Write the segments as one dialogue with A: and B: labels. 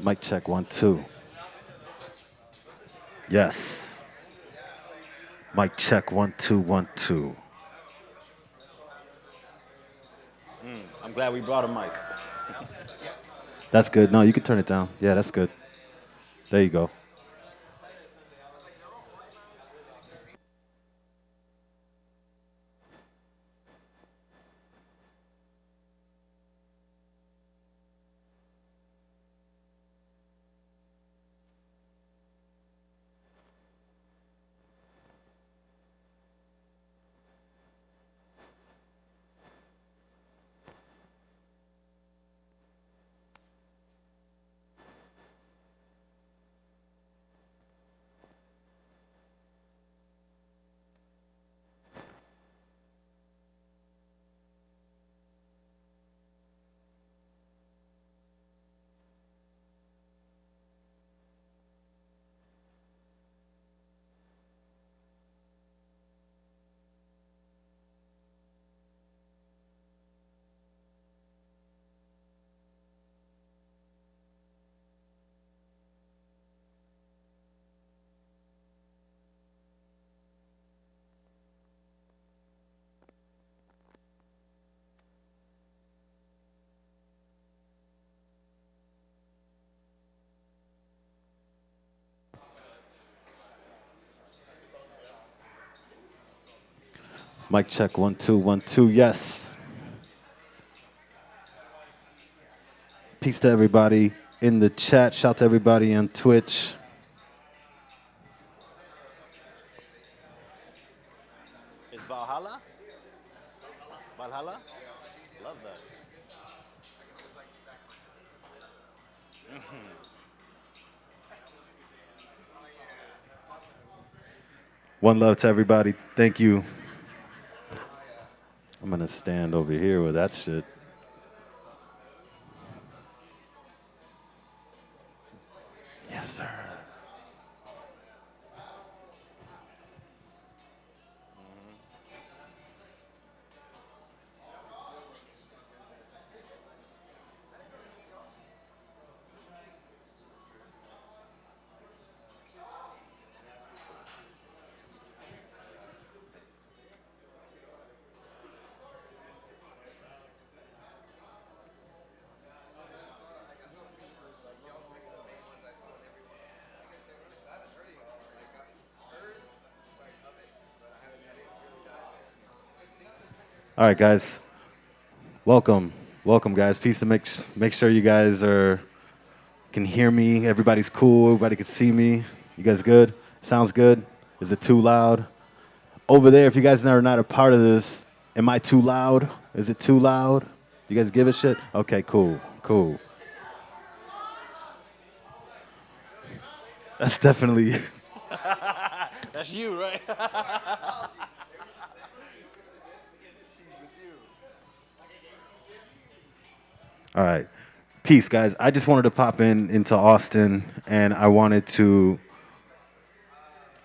A: Mic check 1 2. Yes. Mic check 1 2 1 2. I'm glad we brought a mic. That's good. No, you can turn it down. Yeah, that's good. There you go. Mic check 1 2 1 2. Yes. Peace to everybody in the chat. Shout to everybody on Twitch. Is Valhalla? Valhalla? Love that. One love to everybody. Thank you. I'm going to stand over here with that shit. Yes, sir. All right, guys. Welcome. Welcome, guys. Peace to make sure you guys can hear me. Everybody's cool. Everybody can see me. You guys good? Sounds good? Is it too loud? Over there, if you guys are not a part of this, am I too loud? Is it too loud? You guys give a shit? Okay, cool. Cool. That's definitely That's you, right? All right. Peace, guys. I just wanted to pop into Austin, and I wanted to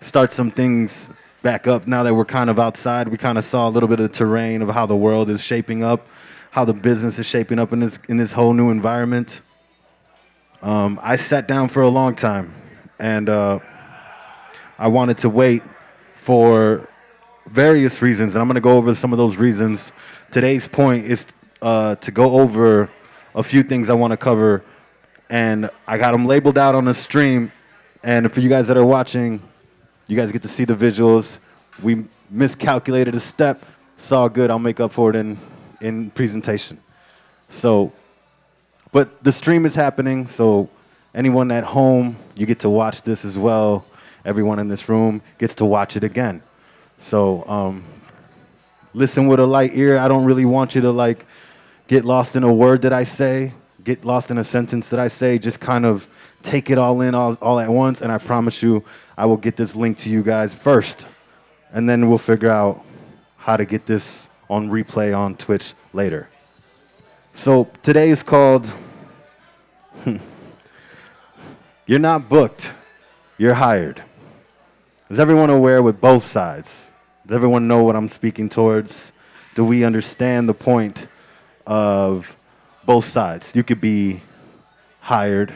A: start some things back up now that we're kind of outside. We kind of saw a little bit of the terrain of how the world is shaping up, how the business is shaping up in this whole new environment. I sat down for a long time, and I wanted to wait for various reasons, and I'm going to go over some of those reasons. Today's point is to go over a few things I want to cover, and I got them labeled out on the stream. And for you guys that are watching, you guys get to see the visuals. We miscalculated a step. It's all good. I'll make up for it in presentation. So, but the stream is happening, so anyone at home, you get to watch this as well. Everyone in this room gets to watch it again. So listen with a light ear. I don't really want you to get lost in a word that I say, get lost in a sentence that I say. Just kind of take it all in all at once, and I promise you I will get this link to you guys first, and then we'll figure out how to get this on replay on Twitch later. So today is called You're Not Booked, You're Hired. Is everyone aware with both sides? Does everyone know what I'm speaking towards? Do we understand the point of both sides? You could be hired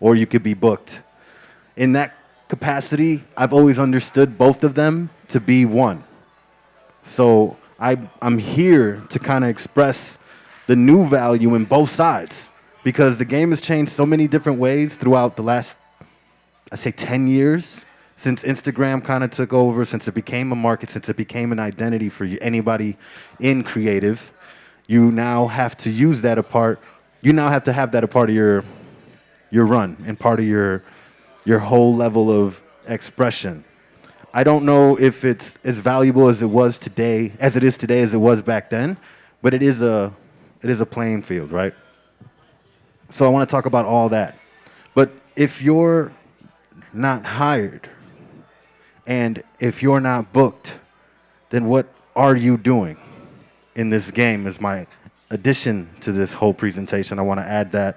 A: or you could be booked. In that capacity, I've always understood both of them to be one. So I'm here to kind of express the new value in both sides because the game has changed so many different ways throughout the last, I say, 10 years since Instagram kind of took over, since it became a market, since it became an identity for anybody in creative. You now have to use that a part. You now have to have that a part of your run and part of your whole level of expression. I don't know if it's as valuable as it was today, as it is today, as it was back then, but it is a playing field, right? So I want to talk about all that. But if you're not hired and if you're not booked, then what are you doing in this game is my addition to this whole presentation. I want to add that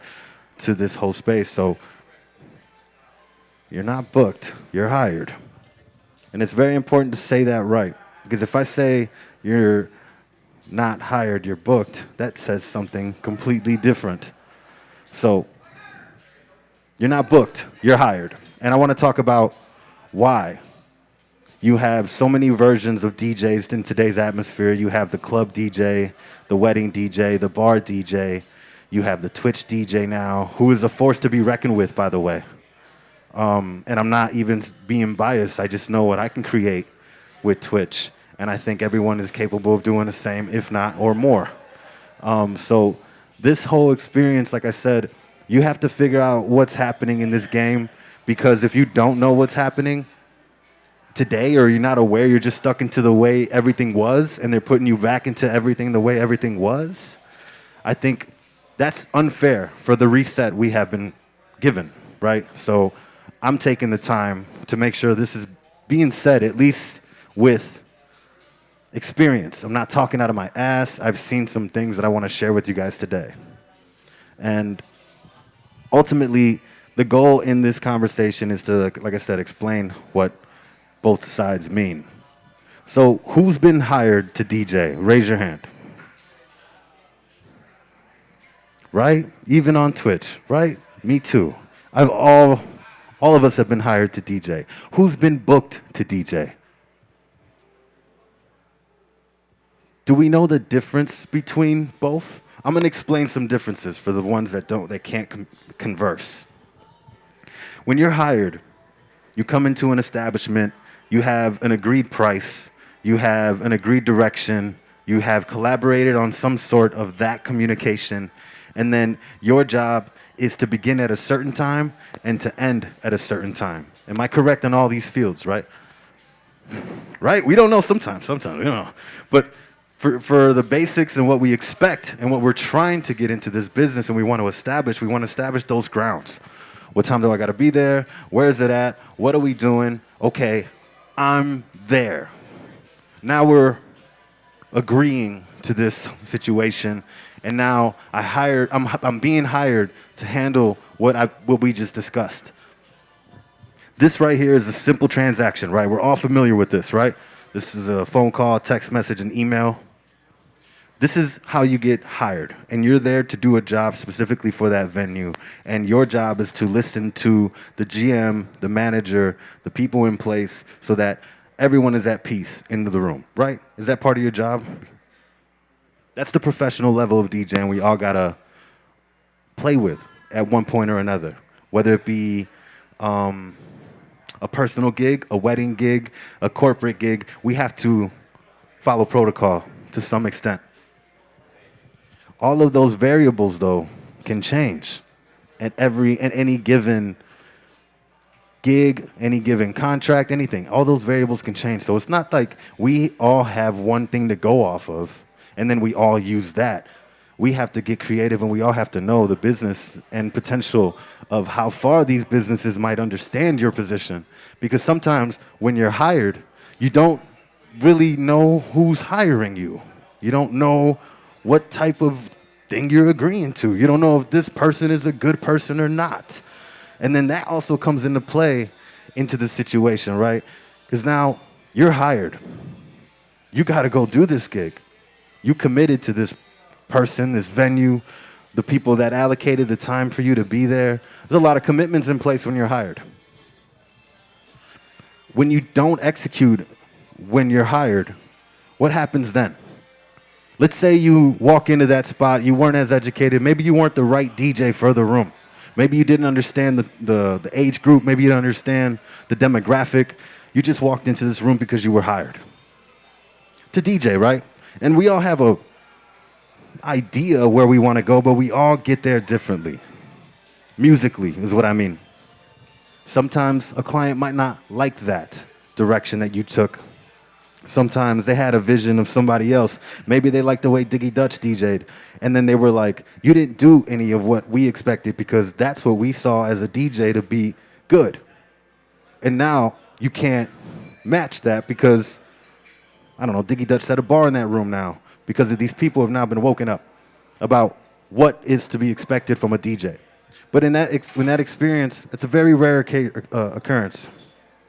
A: to this whole space. So you're not booked, you're hired. And it's very important to say that right. Because if I say you're not hired, you're booked, that says something completely different. So you're not booked, you're hired. And I want to talk about why. You have so many versions of DJs in today's atmosphere. You have the club DJ, the wedding DJ, the bar DJ. You have the Twitch DJ now, who is a force to be reckoned with, by the way. And I'm not even being biased. I just know what I can create with Twitch. And I think everyone is capable of doing the same, if not, or more. So this whole experience, like I said, you have to figure out what's happening in this game. Because if you don't know what's happening today, or you're not aware, you're just stuck into the way everything was, and they're putting you back into everything the way everything was, I think that's unfair for the reset we have been given, right? So I'm taking the time to make sure this is being said, at least with experience. I'm not talking out of my ass. I've seen some things that I want to share with you guys today. And ultimately, the goal in this conversation is to, like I said, explain what both sides mean. So who's been hired to DJ? Raise your hand. Right? Even on Twitch, right? Me too. All of us have been hired to DJ. Who's been booked to DJ? Do we know the difference between both? I'm going to explain some differences for the ones that can't converse. When you're hired, you come into an establishment, you have an agreed price, you have an agreed direction, you have collaborated on some sort of that communication, and then your job is to begin at a certain time and to end at a certain time. Am I correct in all these fields, right? Right? We don't know sometimes we don't know. But for the basics and what we expect and what we're trying to get into this business and we want to establish those grounds. What time do I got to be there? Where is it at? What are we doing? Okay, I'm there. Now we're agreeing to this situation, and now I'm being hired to handle what we just discussed. This right here is a simple transaction, right? We're all familiar with this, right? This is a phone call, text message, and email. This is how you get hired, and you're there to do a job specifically for that venue, and your job is to listen to the GM, the manager, the people in place, so that everyone is at peace in the room, right? Is that part of your job? That's the professional level of DJing we all gotta play with at one point or another, whether it be a personal gig, a wedding gig, a corporate gig. We have to follow protocol to some extent. All of those variables, though, can change at any given gig, any given contract, anything. All those variables can change. So it's not like we all have one thing to go off of, and then we all use that. We have to get creative, and we all have to know the business and potential of how far these businesses might understand your position. Because sometimes when you're hired, you don't really know who's hiring you. You don't know what type of thing you're agreeing to. You don't know if this person is a good person or not. And then that also comes into play into the situation, right? Because now you're hired. You got to go do this gig. You committed to this person, this venue, the people that allocated the time for you to be there. There's a lot of commitments in place when you're hired. When you don't execute when you're hired, what happens then? Let's say you walk into that spot, you weren't as educated, maybe you weren't the right DJ for the room. Maybe you didn't understand the age group, maybe you didn't understand the demographic. You just walked into this room because you were hired to DJ, right? And we all have a idea where we want to go, but we all get there differently. Musically is what I mean. Sometimes a client might not like that direction that you took. Sometimes they had a vision of somebody else. Maybe they liked the way Diggy Dutch DJ'd, and then they were like, you didn't do any of what we expected because that's what we saw as a DJ to be good. And now you can't match that because, I don't know, Diggy Dutch set a bar in that room now because these people have now been woken up about what is to be expected from a DJ. But in that experience, it's a very rare occurrence.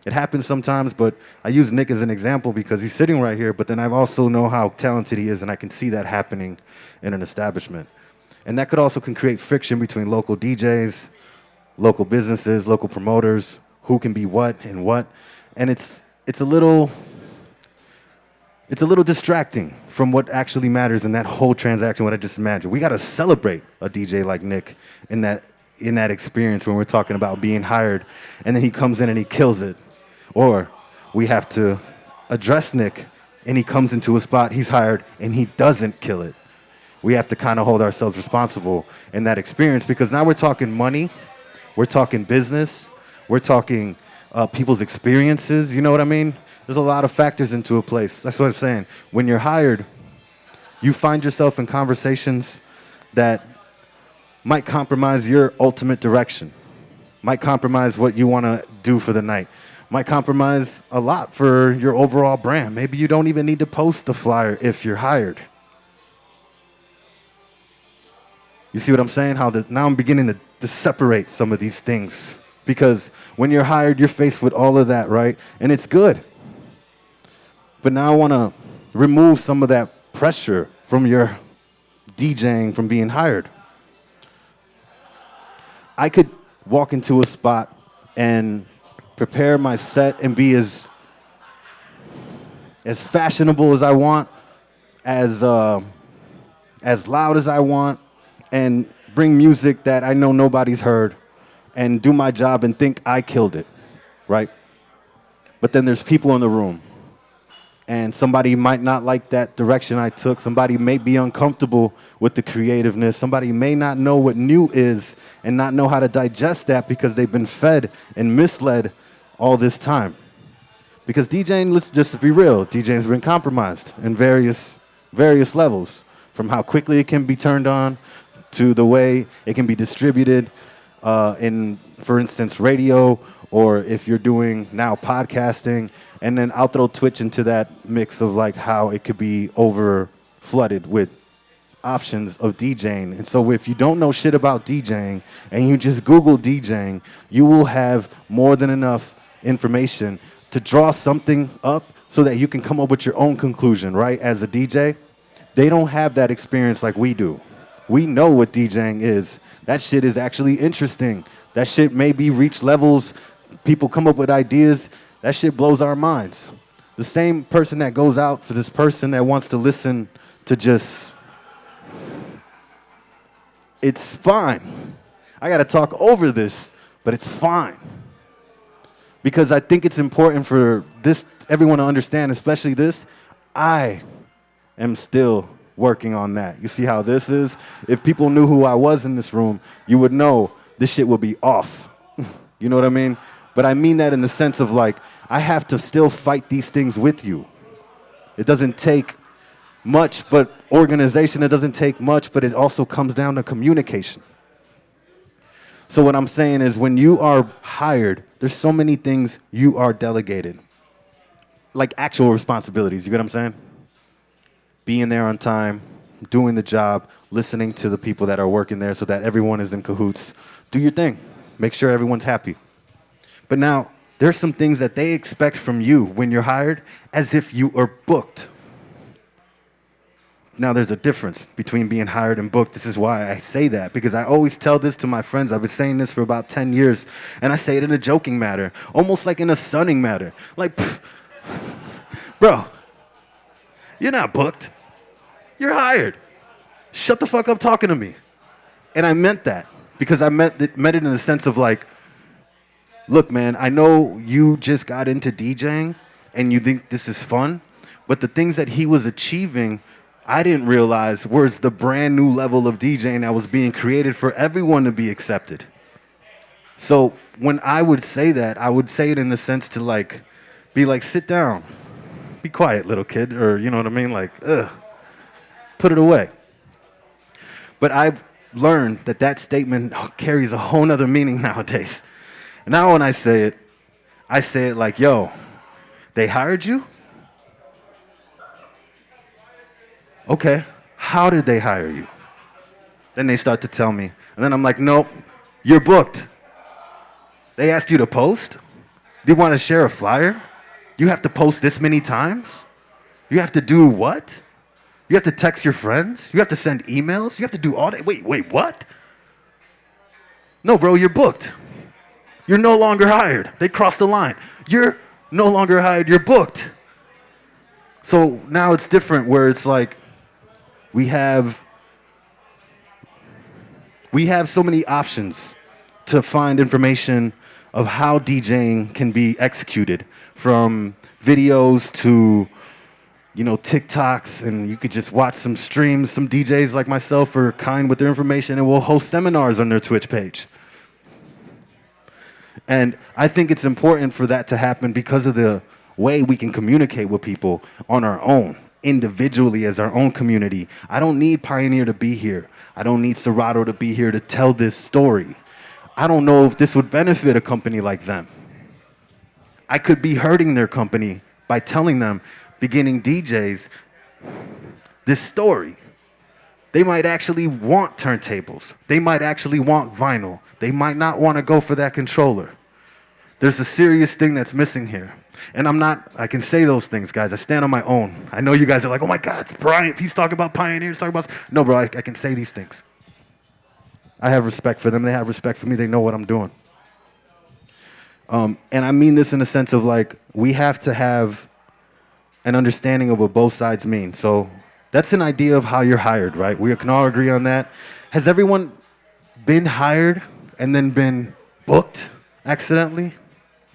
A: It happens sometimes, but I use Nick as an example because he's sitting right here, but then I also know how talented he is, and I can see that happening in an establishment. And that could also can create friction between local DJs, local businesses, local promoters, who can be what and what. And it's a little distracting from what actually matters in that whole transaction, what I just imagined. We got to celebrate a DJ like Nick in that experience when we're talking about being hired, and then he comes in and he kills it. Or we have to address Nick, and he comes into a spot, he's hired, and he doesn't kill it. We have to kind of hold ourselves responsible in that experience because now we're talking money, we're talking business, we're talking people's experiences, you know what I mean? There's a lot of factors into a place. That's what I'm saying. When you're hired, you find yourself in conversations that might compromise your ultimate direction, might compromise what you want to do for the night, might compromise a lot for your overall brand. Maybe you don't even need to post the flyer if you're hired. You see what I'm saying? Now I'm beginning to separate some of these things because when you're hired, you're faced with all of that, right? And it's good. But now I want to remove some of that pressure from your DJing, from being hired. I could walk into a spot and prepare my set and be as fashionable as I want, as loud as I want, and bring music that I know nobody's heard, and do my job and think I killed it, right? But then there's people in the room, and somebody might not like that direction I took. Somebody may be uncomfortable with the creativeness. Somebody may not know what new is and not know how to digest that because they've been fed and misled all this time. Because DJing, let's just be real, DJing's been compromised in various levels, from how quickly it can be turned on to the way it can be distributed in, for instance, radio, or if you're doing now podcasting. And then I'll throw Twitch into that mix of like how it could be over flooded with options of DJing. And so if you don't know shit about DJing and you just Google DJing, you will have more than enough information to draw something up so that you can come up with your own conclusion, right? As a DJ, they don't have that experience like we do. We know what DJing is. That shit is actually interesting. That shit maybe reach levels. People come up with ideas. That shit blows our minds. The same person that goes out for this person that wants to listen to just, it's fine. I got to talk over this, but it's fine. Because I think it's important for everyone to understand, especially this, I am still working on that. You see how this is? If people knew who I was in this room, you would know this shit would be off. You know what I mean? But I mean that in the sense of like, I have to still fight these things with you. It doesn't take much, but organization, it doesn't take much, but it also comes down to communication. So what I'm saying is when you are hired, there's so many things you are delegated. Like actual responsibilities, you get what I'm saying? Being there on time, doing the job, listening to the people that are working there so that everyone is in cahoots. Do your thing. Make sure everyone's happy. But now, there's some things that they expect from you when you're hired as if you are booked. Now there's a difference between being hired and booked. This is why I say that, because I always tell this to my friends. I've been saying this for about 10 years, and I say it in a joking matter, almost like in a sunning matter. Like, pff, bro, you're not booked. You're hired. Shut the fuck up talking to me. And I meant that, because I meant it in the sense of like, look, man, I know you just got into DJing and you think this is fun, but the things that he was achieving, I didn't realize was the brand new level of DJing that was being created for everyone to be accepted. So when I would say that, I would say it in the sense to like, be like, sit down, be quiet, little kid, or you know what I mean? Like, put it away. But I've learned that that statement carries a whole nother meaning nowadays. Now when I say it like, yo, they hired you? Okay, how did they hire you? Then they start to tell me. And then I'm like, nope, you're booked. They asked you to post? Do you want to share a flyer? You have to post this many times? You have to do what? You have to text your friends? You have to send emails? You have to do all that? Wait, what? No, bro, you're booked. You're no longer hired. They crossed the line. You're no longer hired, you're booked. So now it's different where it's like we have so many options to find information of how DJing can be executed, from videos to TikToks, and you could just watch some streams. Some DJs like myself are kind with their information and will host seminars on their Twitch page. And I think it's important for that to happen because of the way we can communicate with people on our own, individually as our own community. I don't need Pioneer to be here. I don't need Serato to be here to tell this story. I don't know if this would benefit a company like them. I could be hurting their company by telling them, beginning DJs, this story. They might actually want turntables. They might actually want vinyl. They might not want to go for that controller. There's a serious thing that's missing here. And I can say those things, guys. I stand on my own. I know you guys are like, oh my God, it's Brian. He's talking about Pioneer. He's talking about... No, bro, I can say these things. I have respect for them. They have respect for me. They know what I'm doing. And I mean this in a sense of like, we have to have an understanding of what both sides mean. So that's an idea of how you're hired, right? We can all agree on that. Has everyone been hired and then been booked accidentally?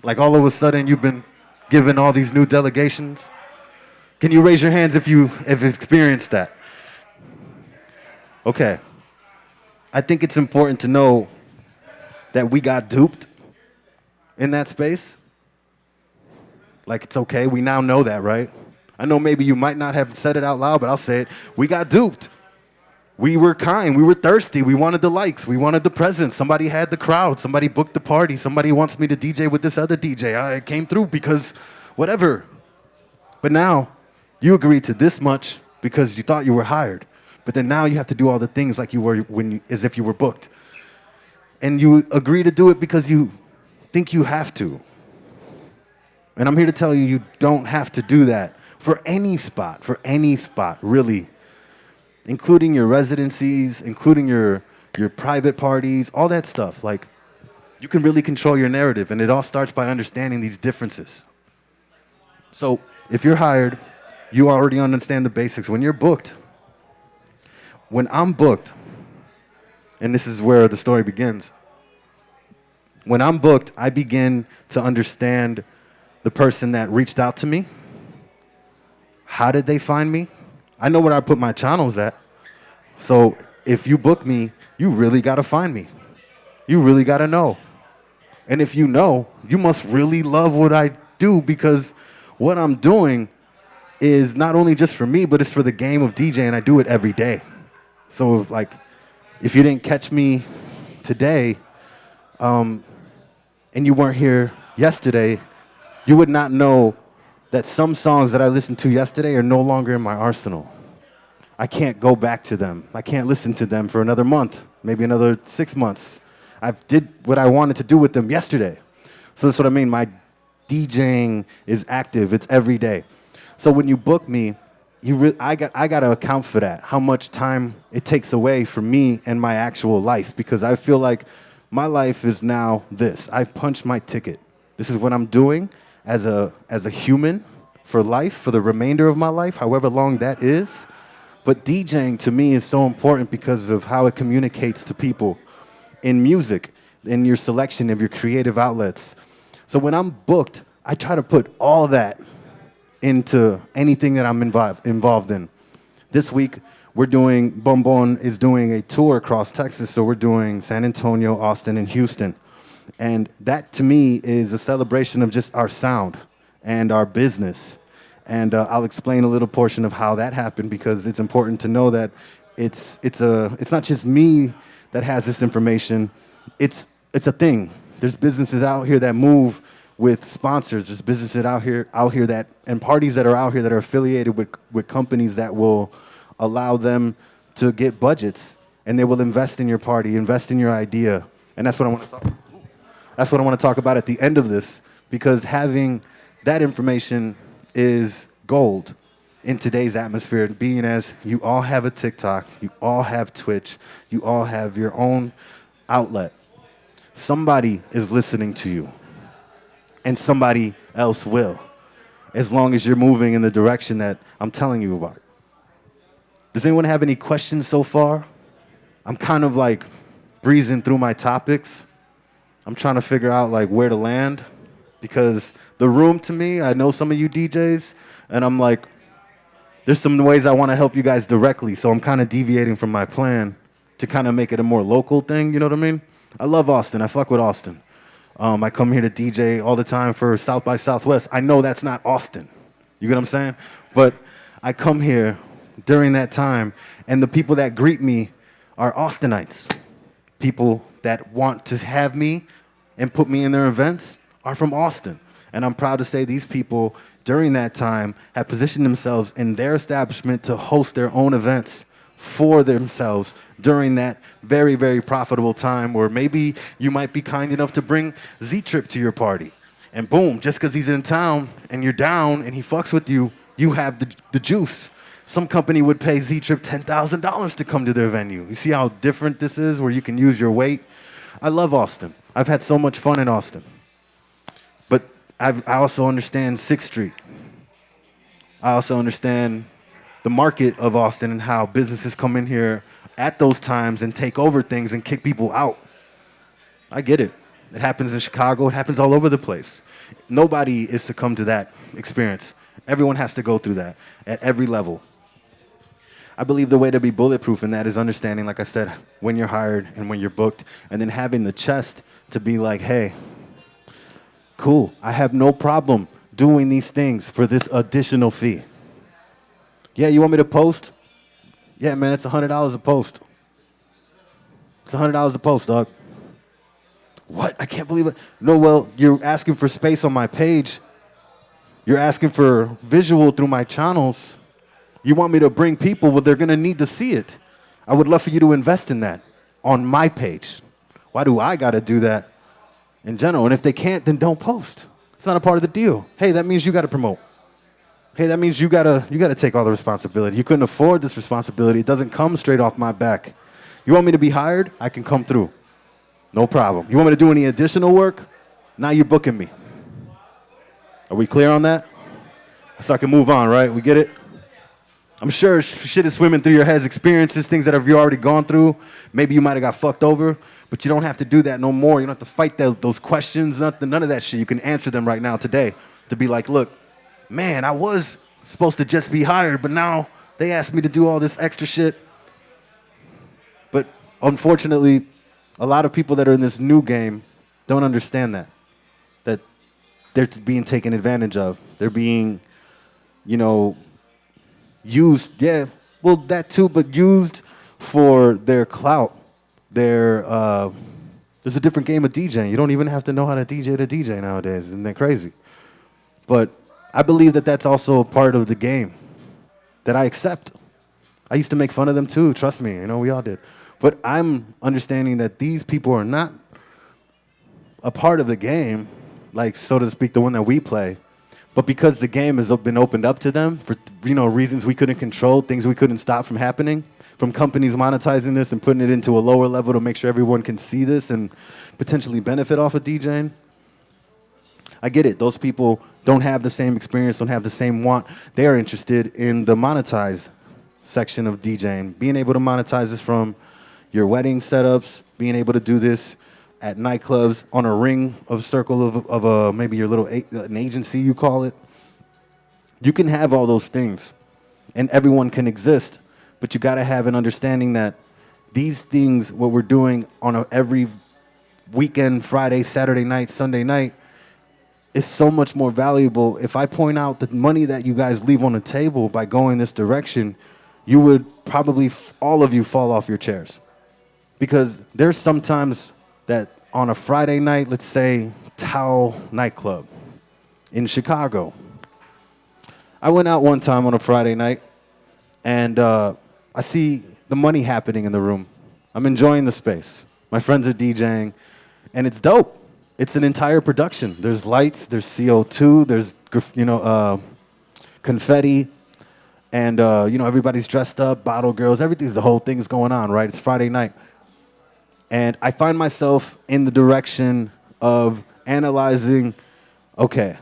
A: Like all of a sudden you've been given all these new delegations? Can you raise your hands if you've experienced that? Okay. I think it's important to know that we got duped in that space. Like, it's okay. We now know that, right? I know maybe you might not have said it out loud, but I'll say it. We got duped. We were kind. We were thirsty. We wanted the likes. We wanted the presence. Somebody had the crowd. Somebody booked the party. Somebody wants me to DJ with this other DJ. I came through because whatever. But now you agreed to this much because you thought you were hired. But then now you have to do all the things like you were as if you were booked. And you agree to do it because you think you have to. And I'm here to tell you, you don't have to do that for any spot, really. Including your residencies, including your private parties, all that stuff. Like, you can really control your narrative, and it all starts by understanding these differences. So if you're hired, you already understand the basics. When you're booked, when I'm booked, and this is where the story begins, when I'm booked, I begin to understand the person that reached out to me. How did they find me? I know where I put my channels at. So if you book me, you really got to find me. You really got to know. And if you know, you must really love what I do, because what I'm doing is not only just for me, but it's for the game of DJ, and I do it every day. So if you didn't catch me today, and you weren't here yesterday, you would not know that some songs that I listened to yesterday are no longer in my arsenal. I can't go back to them. I can't listen to them for another month, maybe another 6 months. I did what I wanted to do with them yesterday. So that's what I mean. My DJing is active. It's every day. So when you book me, I got to account for that. How much time it takes away from me and my actual life, because I feel like my life is now this. I punched my ticket. This is what I'm doing as a human for life, for the remainder of my life, however long that is. But DJing to me is so important because of how it communicates to people in music, in your selection of your creative outlets. So when I'm booked, I try to put all that into anything that I'm involved in. This week, Bonbon is doing a tour across Texas, so we're doing San Antonio, Austin, and Houston. And that, to me, is a celebration of just our sound and our business. And I'll explain a little portion of how that happened, because it's important to know that it's not just me that has this information. It's a thing. There's businesses out here that move with sponsors. There's businesses out here that, and parties that are out here that are affiliated with companies that will allow them to get budgets, and they will invest in your party, invest in your idea. And that's what I want to talk. That's what I want to talk about at the end of this, because having that information is gold in today's atmosphere, being as you all have a TikTok, you all have Twitch, you all have your own outlet. Somebody is listening to you, and somebody else will, as long as you're moving in the direction that I'm telling you about. Does anyone have any questions so far? I'm kind of like breezing through my topics. I'm trying to figure out like where to land, because the room, to me, I know some of you DJs, and I'm like, there's some ways I want to help you guys directly, so I'm kind of deviating from my plan to kind of make it a more local thing, you know what I mean? I love Austin. I fuck with Austin. I come here to DJ all the time for South by Southwest. I know that's not Austin. You get what I'm saying? But I come here during that time, and the people that greet me are Austinites. People that want to have me and put me in their events are from Austin. And I'm proud to say these people, during that time, have positioned themselves in their establishment to host their own events for themselves during that very, very profitable time. Or maybe you might be kind enough to bring Z-Trip to your party. And boom, just because he's in town and you're down and he fucks with you, you have the juice. Some company would pay Z-Trip $10,000 to come to their venue. You see how different this is, where you can use your weight? I love Austin. I've had so much fun in Austin. But I also understand 6th Street. I also understand the market of Austin and how businesses come in here at those times and take over things and kick people out. I get it. It happens in Chicago. It happens all over the place. Nobody is to come to that experience. Everyone has to go through that at every level. I believe the way to be bulletproof in that is understanding, like I said, when you're hired and when you're booked, and then having the chest to be like, hey, cool, I have no problem doing these things for this additional fee. Yeah, you want me to post? Yeah, man, it's $100 a post. It's $100 a post, dog. What? I can't believe it. No, well, you're asking for space on my page. You're asking for visual through my channels. You want me to bring people, well, they're going to need to see it. I would love for you to invest in that on my page. Why do I got to do that in general? And if they can't, then don't post. It's not a part of the deal. Hey, that means you got to promote. Hey, that means you got to take all the responsibility. You couldn't afford this responsibility. It doesn't come straight off my back. You want me to be hired? I can come through. No problem. You want me to do any additional work? Now you're booking me. Are we clear on that? So I can move on, right? We get it? I'm sure shit is swimming through your heads, experiences, things that have you already gone through. Maybe you might have got fucked over, but you don't have to do that no more. You don't have to fight those questions, nothing, none of that shit. You can answer them right now today to be like, look, man, I was supposed to just be hired, but now they asked me to do all this extra shit. But unfortunately, a lot of people that are in this new game don't understand that they're being taken advantage of. They're being, used, yeah, well, that too, but used for their clout. There's a different game of DJing. You don't even have to know how to DJ nowadays. Isn't that crazy? But I believe that that's also a part of the game that I accept. I used to make fun of them too, trust me, we all did. But I'm understanding that these people are not a part of the game, like, so to speak, the one that we play, But because the game has been opened up to them for reasons we couldn't control, things we couldn't stop from happening, from companies monetizing this and putting it into a lower level to make sure everyone can see this and potentially benefit off of DJing. I get it. Those people don't have the same experience, don't have the same want. They are interested in the monetized section of DJing, being able to monetize this from your wedding setups, being able to do this at nightclubs on a ring of circle of maybe your little an agency, you call it. You can have all those things, and everyone can exist, but you got to have an understanding that these things, what we're doing on every weekend, Friday, Saturday night, Sunday night, is so much more valuable. If I point out the money that you guys leave on the table by going this direction, you would probably, all of you, fall off your chairs. Because there's sometimes that on a Friday night, let's say Tao nightclub in Chicago. I went out one time on a Friday night, and I see the money happening in the room. I'm enjoying the space. My friends are DJing, and it's dope. It's an entire production. There's lights, there's CO2, there's confetti, and everybody's dressed up, bottle girls, the whole thing's going on, right? It's Friday night. And I find myself in the direction of analyzing, okay,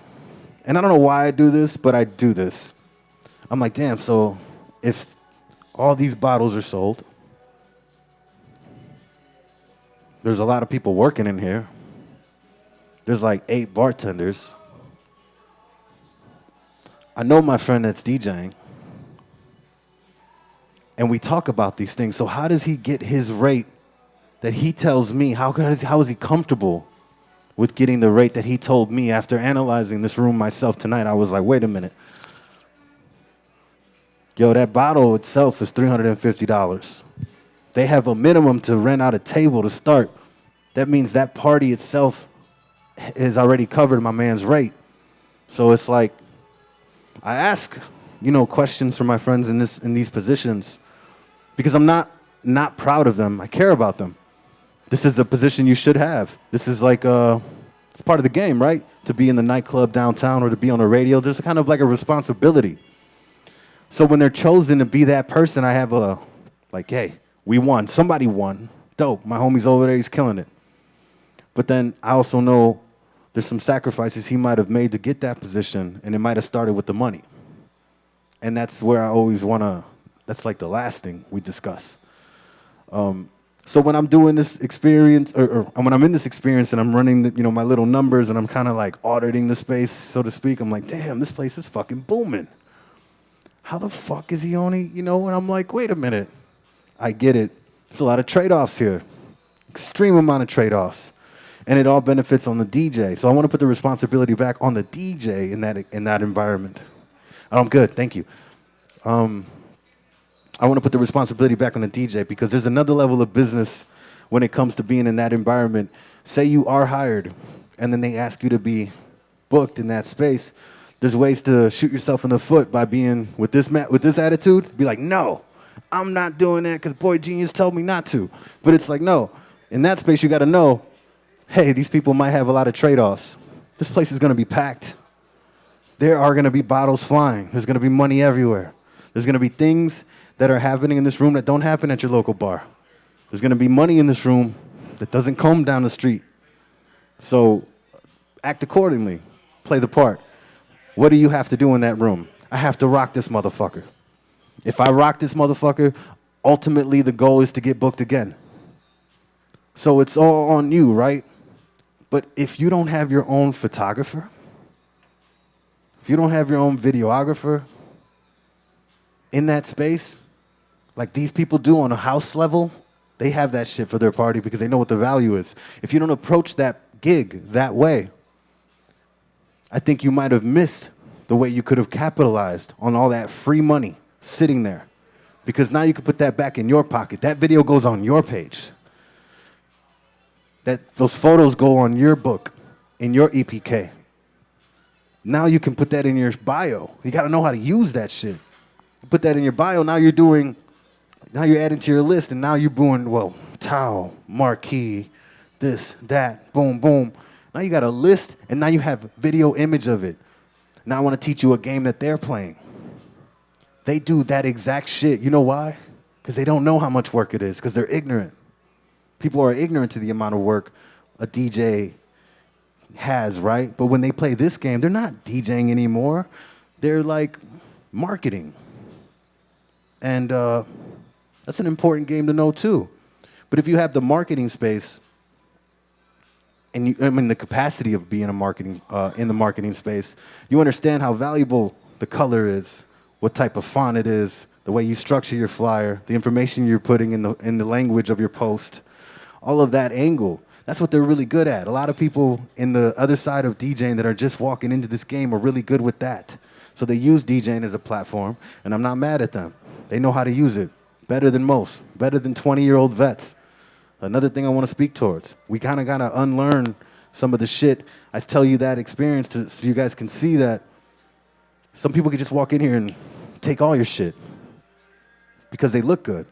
A: and I don't know why I do this, but I do this. I'm like, damn, so if all these bottles are sold, there's a lot of people working in here. There's like 8 bartenders. I know my friend that's DJing. And we talk about these things. So how does he get his rate that he tells me? How is he comfortable with getting the rate that he told me? After analyzing this room myself tonight, I was like, wait a minute. Yo, that bottle itself is $350. They have a minimum to rent out a table to start. That means that party itself is already covered my man's rate. So it's like, I ask, questions from my friends in these positions, because I'm not proud of them. I care about them. This is a position you should have. This is like it's part of the game, right? To be in the nightclub downtown or to be on the radio, there's kind of like a responsibility. So when they're chosen to be that person, I have hey, we won. Somebody won. Dope. My homie's over there. He's killing it. But then I also know there's some sacrifices he might have made to get that position, and it might have started with the money. And that's where I always that's like the last thing we discuss. So when I'm doing this experience, or when I'm in this experience and I'm running my little numbers and I'm kind of like auditing the space, so to speak, I'm like, damn, this place is fucking booming. How the fuck is he only, and I'm like, wait a minute. I get it. There's a lot of trade-offs here. Extreme amount of trade-offs. And it all benefits on the DJ. So I want to put the responsibility back on the DJ in that environment. I'm good, thank you. I want to put the responsibility back on the DJ because there's another level of business when it comes to being in that environment. Say you are hired, and then they ask you to be booked in that space. There's ways to shoot yourself in the foot by being with this attitude. Be like, no, I'm not doing that because Boi Jeanius told me not to. But it's like, no, in that space you got to know, hey, these people might have a lot of trade-offs. This place is going to be packed. There are going to be bottles flying. There's going to be money everywhere. There's going to be things that are happening in this room that don't happen at your local bar. There's going to be money in this room that doesn't come down the street. So act accordingly. Play the part. What do you have to do in that room? I have to rock this motherfucker. If I rock this motherfucker, ultimately the goal is to get booked again. So it's all on you, right? But if you don't have your own photographer, if you don't have your own videographer in that space, like these people do on a house level, they have that shit for their party because they know what the value is. If you don't approach that gig that way, I think you might have missed the way you could have capitalized on all that free money sitting there. Because now you can put that back in your pocket. That video goes on your page. Those photos go on your book, in your EPK. Now you can put that in your bio. You got to know how to use that shit. Put that in your bio. Now you're adding to your list, and now you're doing, Tao, Marquee, this, that, boom, boom. Now you got a list, and now you have video image of it. Now I want to teach you a game that they're playing. They do that exact shit. You know why? Because they don't know how much work it is, because they're ignorant. People are ignorant to the amount of work a DJ has, right? But when they play this game, they're not DJing anymore. They're like marketing. And that's an important game to know too. But if you have the marketing space, and the capacity of being a marketing in the marketing space, you understand how valuable the color is, what type of font it is, the way you structure your flyer, the information you're putting in the language of your post, all of that angle. That's what they're really good at. A lot of people in the other side of DJing that are just walking into this game are really good with that. So they use DJing as a platform, and I'm not mad at them. They know how to use it better than most, better than 20-year-old vets. Another thing I want to speak towards, we kind of got to unlearn some of the shit. I tell you that experience so you guys can see that some people could just walk in here and take all your shit because they look good.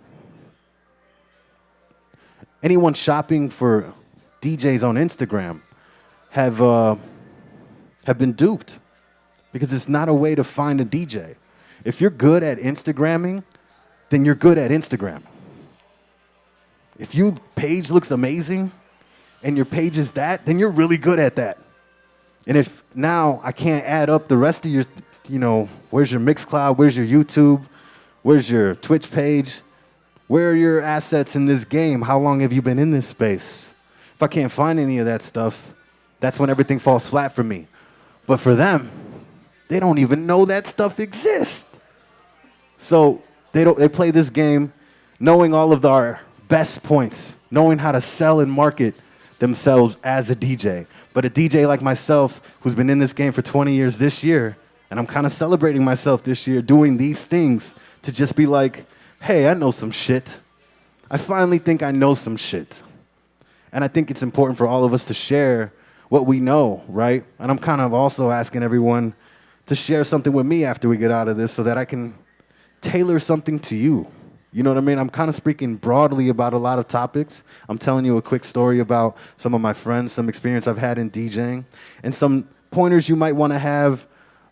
A: Anyone shopping for DJs on Instagram have been duped because it's not a way to find a DJ. If you're good at Instagramming, then you're good at Instagram. If your page looks amazing and your page is that, then you're really good at that. And if now I can't add up the rest of your, where's your Mixcloud, where's your YouTube, where's your Twitch page, where are your assets in this game? How long have you been in this space? If I can't find any of that stuff, that's when everything falls flat for me. But for them, they don't even know that stuff exists. So they play this game knowing all of our best points, knowing how to sell and market themselves as a DJ. But a DJ like myself, who's been in this game for 20 years this year, and I'm kind of celebrating myself this year doing these things to just be like, hey, I know some shit. I finally think I know some shit. And I think it's important for all of us to share what we know, right? And I'm kind of also asking everyone to share something with me after we get out of this so that I can tailor something to you. You know what I mean? I'm kind of speaking broadly about a lot of topics. I'm telling you a quick story about some of my friends, some experience I've had in DJing, and some pointers you might want to have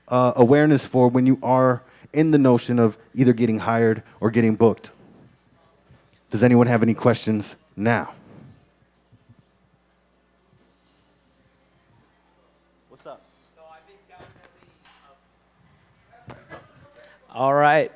A: awareness for when you are in the notion of either getting hired or getting booked. Does anyone have any questions now? What's up?
B: So I think definitely. All right.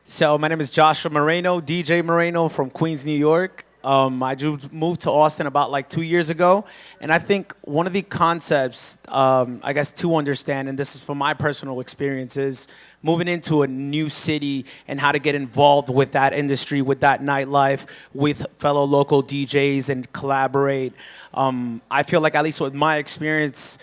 B: So my name is Joshua Moreno, DJ Moreno from Queens, New York. I just moved to Austin about like 2 years ago. And I think one of the concepts, I guess, to understand, and this is from my personal experience, is moving into a new city and how to get involved with that industry, with that nightlife, with fellow local DJs and collaborate. I feel like, at least with my experience,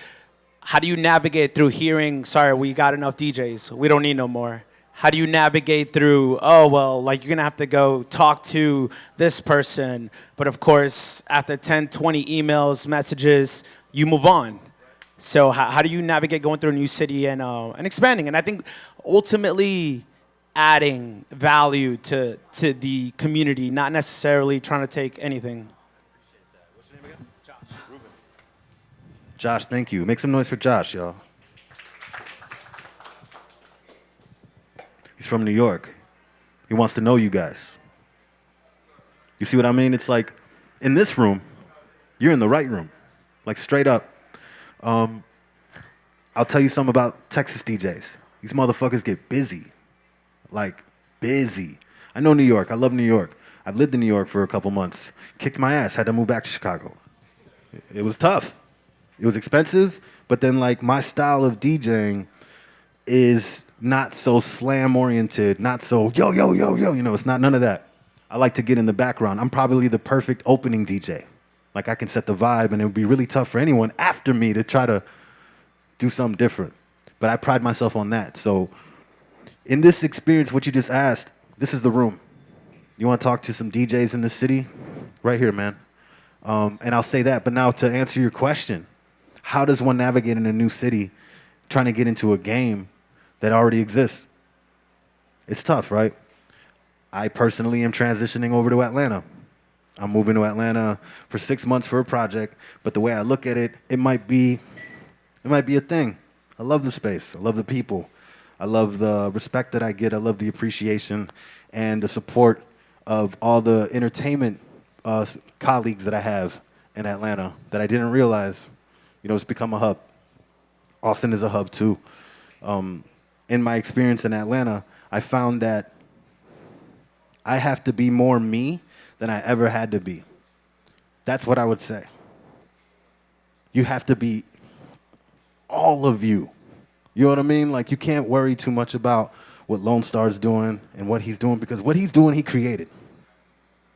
B: how do you navigate through hearing, sorry, we got enough DJs, we don't need no more? How do you navigate through, oh, well, like you're going to have to go talk to this person. But of course, after 10, 20 emails, messages, you move on. So how do you navigate going through a new city and expanding? And I think ultimately adding value to the community, not necessarily trying to take anything.
A: What's your name again? Josh. Ruben. Josh, thank you. Make some noise for Josh, y'all. He's from New York. He wants to know you guys. You see what I mean? It's like, in this room, you're in the right room. Like, straight up. I'll tell you something about Texas DJs. These motherfuckers get busy. Like, busy. I know New York. I love New York. I've lived in New York for a couple months. Kicked my ass. Had to move back to Chicago. It was tough. It was expensive, but then, like, my style of DJing is not so slam-oriented, not so yo, yo, yo, yo, it's not none of that. I like to get in the background. I'm probably the perfect opening DJ. Like, I can set the vibe, and it would be really tough for anyone after me to try to do something different. But I pride myself on that. So in this experience, what you just asked, this is the room. You want to talk to some DJs in the city? Right here, man. And I'll say that. But now to answer your question, how does one navigate in a new city trying to get into a game that already exists? It's tough, right? I personally am transitioning over to Atlanta. I'm moving to Atlanta for 6 months for a project, but the way I look at it, it might be a thing. I love the space. I love the people. I love the respect that I get. I love the appreciation and the support of all the entertainment colleagues that I have in Atlanta that I didn't realize. You know, it's become a hub. Austin is a hub too. In my experience in Atlanta, I found that I have to be more me than I ever had to be. That's what I would say. You have to be all of you. You know what I mean? Like, you can't worry too much about what Lone Star's doing and what he's doing, because what he's doing, he created.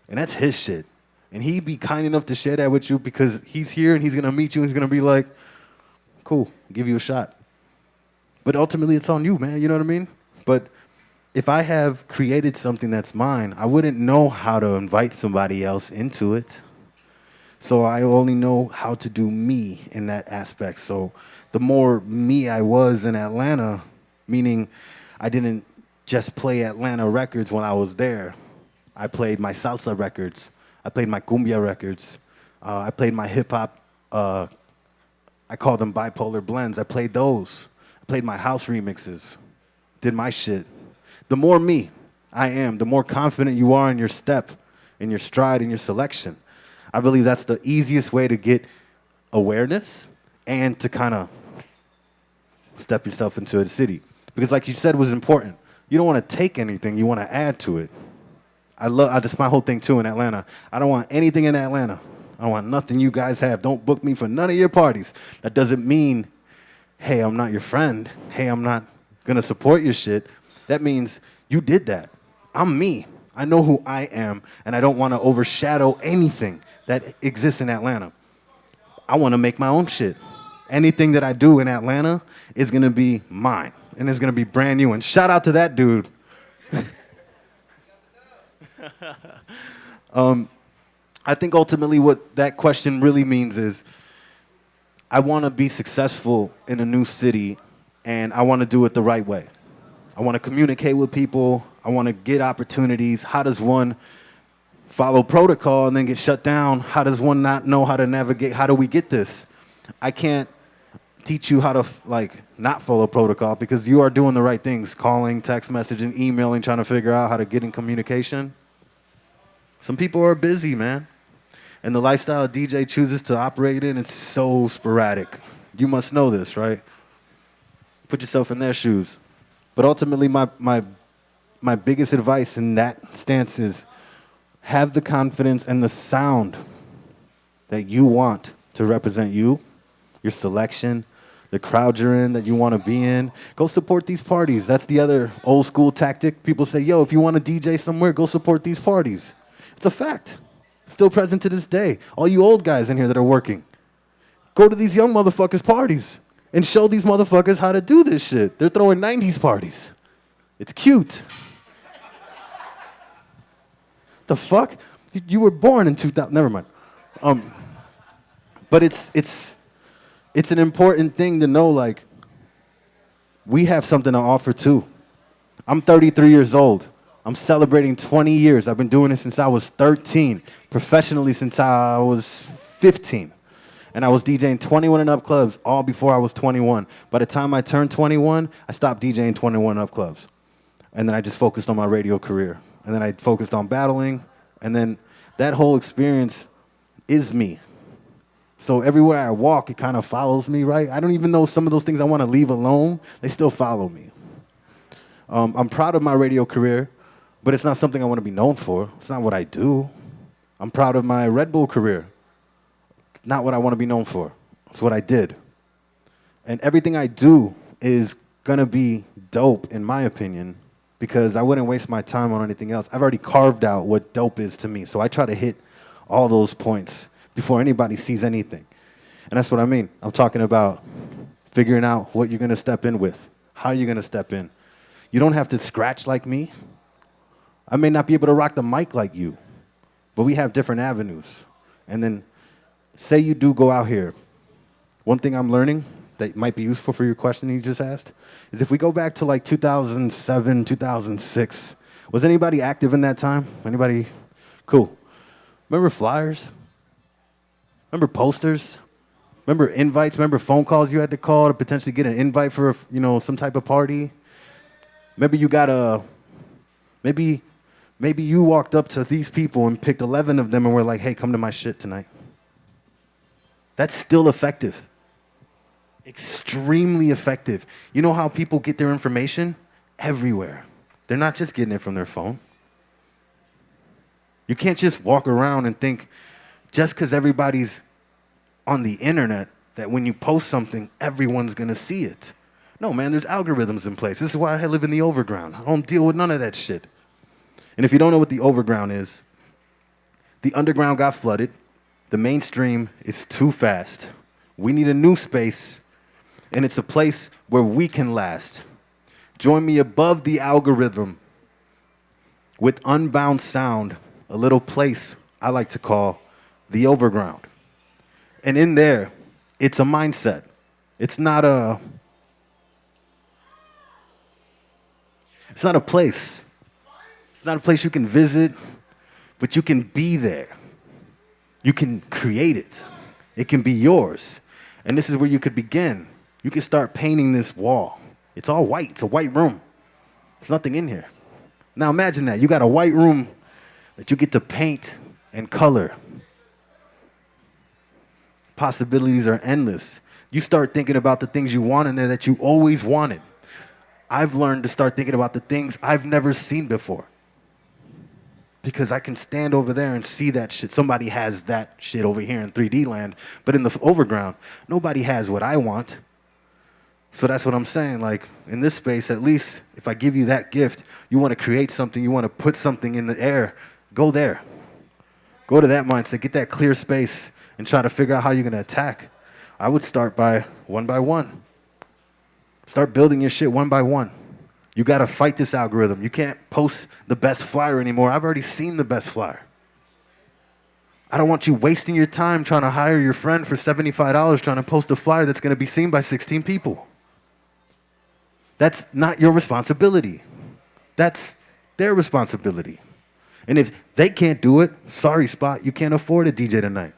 A: And that's his shit. And he'd be kind enough to share that with you because he's here and he's gonna meet you and he's gonna be like, cool, give you a shot. But ultimately, it's on you, man. You know what I mean? But if I have created something that's mine, I wouldn't know how to invite somebody else into it. So I only know how to do me in that aspect. So the more me I was in Atlanta, meaning I didn't just play Atlanta records when I was there. I played my salsa records. I played my cumbia records. I played my hip hop. I call them bipolar blends. I played those. I played my house remixes. Did my shit. The more me I am, the more confident you are in your step, in your stride, in your selection. I believe that's the easiest way to get awareness and to kind of step yourself into a city. Because like you said was important. You don't want to take anything, you want to add to it. That's my whole thing too in Atlanta. I don't want anything in Atlanta. I don't want nothing you guys have. Don't book me for none of your parties. That doesn't mean, hey, I'm not your friend. Hey, I'm not going to support your shit. That means you did that. I'm me. I know who I am, and I don't want to overshadow anything that exists in Atlanta. I want to make my own shit. Anything that I do in Atlanta is going to be mine, and it's going to be brand new. And shout out to that dude. I think ultimately what that question really means is I want to be successful in a new city, and I want to do it the right way. I want to communicate with people. I want to get opportunities. How does one follow protocol and then get shut down? How does one not know how to navigate? How do we get this? I can't teach you how to not follow protocol because you are doing the right things, calling, text messaging, emailing, trying to figure out how to get in communication. Some people are busy, man. And the lifestyle a DJ chooses to operate in, it's so sporadic. You must know this, right? Put yourself in their shoes. But ultimately, my biggest advice in that stance is have the confidence and the sound that you want to represent you, your selection, the crowd you're in that you want to be in. Go support these parties. That's the other old school tactic. People say, yo, if you want to DJ somewhere, go support these parties. It's a fact. Still present to this day. All you old guys in here that are working, go to these young motherfuckers' parties and show these motherfuckers how to do this shit. They're throwing 90s parties. It's cute. The fuck? You were born in 2000. Never mind. But it's an important thing to know, like, we have something to offer too. I'm 33 years old. I'm celebrating 20 years. I've been doing it since I was 13, professionally since I was 15. And I was DJing 21 and up clubs all before I was 21. By the time I turned 21, I stopped DJing 21 and up clubs. And then I just focused on my radio career. And then I focused on battling. And then that whole experience is me. So everywhere I walk, it kind of follows me, right? I don't even know some of those things I want to leave alone. They still follow me. I'm proud of my radio career, but it's not something I want to be known for. It's not what I do. I'm proud of my Red Bull career. Not what I want to be known for. It's what I did. And everything I do is going to be dope, in my opinion, because I wouldn't waste my time on anything else. I've already carved out what dope is to me, so I try to hit all those points before anybody sees anything. And that's what I mean. I'm talking about figuring out what you're going to step in with, how you're going to step in. You don't have to scratch like me. I may not be able to rock the mic like you, but we have different avenues. And then say you do go out here. One thing I'm learning that might be useful for your question you just asked is if we go back to like 2007, 2006, was anybody active in that time? Anybody? Cool. Remember flyers? Remember posters? Remember invites? Remember phone calls you had to call to potentially get an invite for, some type of party? Maybe you got a, maybe, maybe you walked up to these people and picked 11 of them and were like, hey, come to my shit tonight. That's still effective. Extremely effective. You know how people get their information? Everywhere. They're not just getting it from their phone. You can't just walk around and think just because everybody's on the internet that when you post something, everyone's going to see it. No, man, there's algorithms in place. This is why I live in the overground. I don't deal with none of that shit. And if you don't know what the overground is, the underground got flooded. The mainstream is too fast. We need a new space, and it's a place where we can last. Join me above the algorithm with unbound sound, a little place I like to call the overground. And in there, it's a mindset. It's not a it's not a place. It's not a place you can visit, but you can be there. You can create it. It can be yours. And this is where you could begin. You can start painting this wall. It's all white. It's a white room. There's nothing in here. Now imagine that. You got a white room that you get to paint and color. Possibilities are endless. You start thinking about the things you want in there that you always wanted. I've learned to start thinking about the things I've never seen before. Because I can stand over there and see that shit. Somebody has that shit over here in 3D land, but in the overground, nobody has what I want. So that's what I'm saying. Like, in this space, at least, if I give you that gift, you want to create something, you want to put something in the air, go there. Go to that mindset, get that clear space, and try to figure out how you're going to attack. I would start by one. Start building your shit one by one. You got to fight this algorithm. You can't post the best flyer anymore. I've already seen the best flyer. I don't want you wasting your time trying to hire your friend for $75 trying to post a flyer that's going to be seen by 16 people. That's not your responsibility. That's their responsibility. And if they can't do it, sorry, Spot, you can't afford a DJ tonight.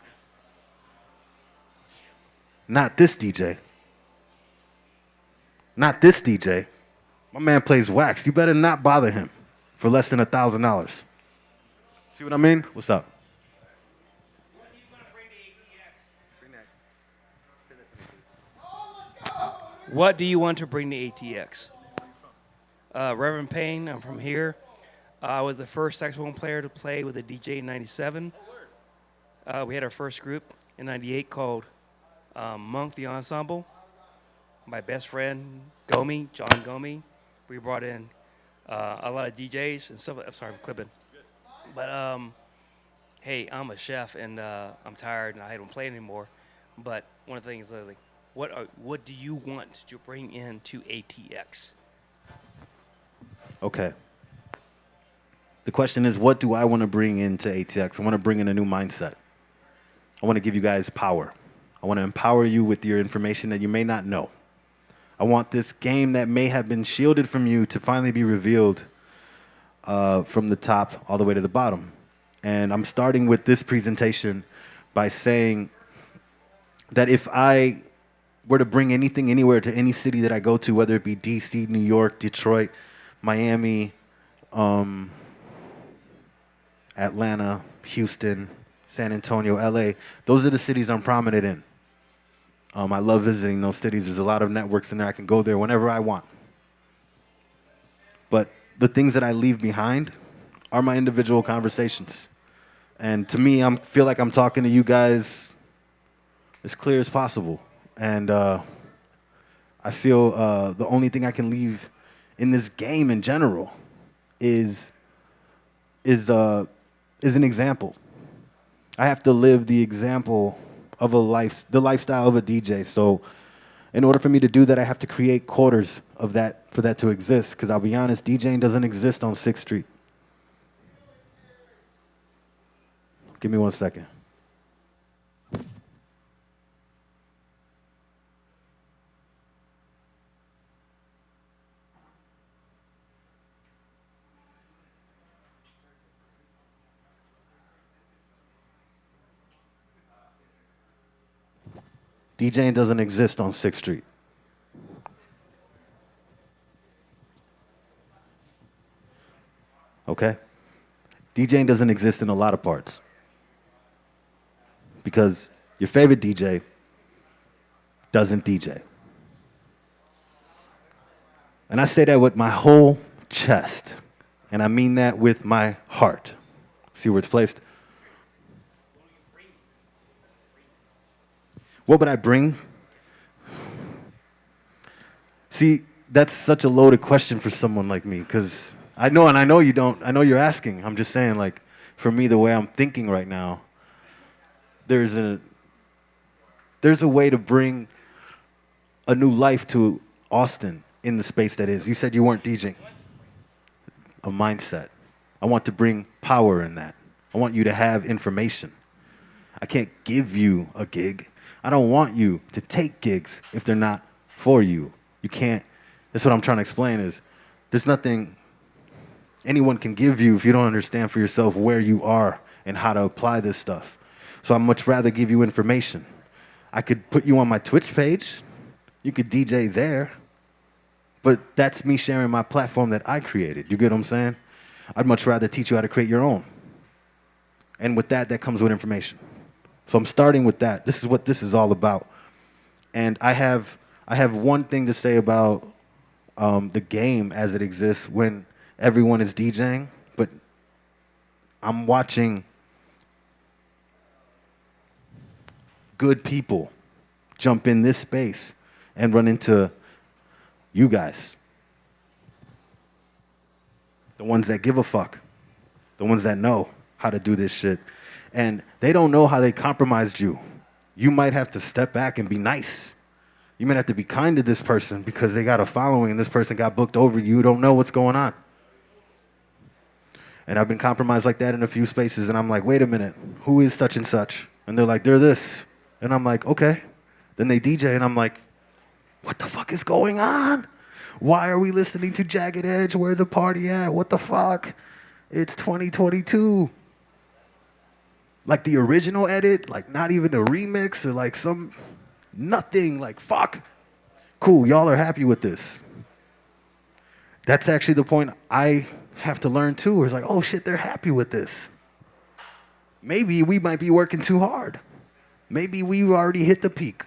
A: Not this DJ. Not this DJ. My man plays wax. You better not bother him for less than $1,000. See what I mean? What's up?
C: What are you going to bring to ATX? What do you want to bring to ATX? Reverend Payne, I'm from here. I was the first saxophone player to play with a DJ in 97. We had our first group in 98 called Monk the Ensemble. My best friend, Gomi, John Gomi. We brought in a lot of DJs and stuff. I'm sorry, I'm clipping. But hey, I'm a chef and I'm tired and I don't play anymore. But one of the things is like, what do you want to bring into ATX?
A: Okay. The question is, what do I want to bring into ATX? I want to bring in a new mindset. I want to give you guys power. I want to empower you with your information that you may not know. I want this game that may have been shielded from you to finally be revealed from the top all the way to the bottom. And I'm starting with this presentation by saying that if I were to bring anything anywhere to any city that I go to, whether it be DC, New York, Detroit, Miami, Atlanta, Houston, San Antonio, LA, those are the cities I'm prominent in. I love visiting those cities. There's a lot of networks in there. I can go there whenever I want. But the things that I leave behind are my individual conversations. And to me, I feel like I'm talking to you guys as clear as possible. And I feel the only thing I can leave in this game in general is an example. I have to live the example of the lifestyle of a DJ. So in order for me to do that, I have to create quarters of that for that to exist. Because I'll be honest, DJing doesn't exist on 6th Street. Give me 1 second. DJing doesn't exist on 6th Street. Okay? DJing doesn't exist in a lot of parts. Because your favorite DJ doesn't DJ. And I say that with my whole chest. And I mean that with my heart. See where it's placed? What would I bring? See, that's such a loaded question for someone like me, because I know you don't, I know you're asking. I'm just saying, like, for me, the way I'm thinking right now, there's a way to bring a new life to Austin in the space that is. You said you weren't DJing. A mindset. I want to bring power in that. I want you to have information. I can't give you a gig. I don't want you to take gigs if they're not for you. You can't. That's what I'm trying to explain is there's nothing anyone can give you if you don't understand for yourself where you are and how to apply this stuff. So I'd much rather give you information. I could put you on my Twitch page. You could DJ there. But that's me sharing my platform that I created. You get what I'm saying? I'd much rather teach you how to create your own. And with that comes with information. So I'm starting with that. This is what this is all about. And I have one thing to say about the game as it exists when everyone is DJing, but I'm watching good people jump in this space and run into you guys. The ones that give a fuck. The ones that know how to do this shit. And they don't know how they compromised you. You might have to step back and be nice. You might have to be kind to this person because they got a following and this person got booked over you. You don't know what's going on. And I've been compromised like that in a few spaces, and I'm like, wait a minute, who is such and such? And they're like, they're this. And I'm like, okay. Then they DJ, and I'm like, what the fuck is going on? Why are we listening to Jagged Edge? Where the party at? What the fuck? It's 2022. Like the original edit, like not even a remix or like some, nothing, like fuck. Cool, y'all are happy with this. That's actually the point I have to learn too, where it's like, oh shit, they're happy with this. Maybe we might be working too hard. Maybe we've already hit the peak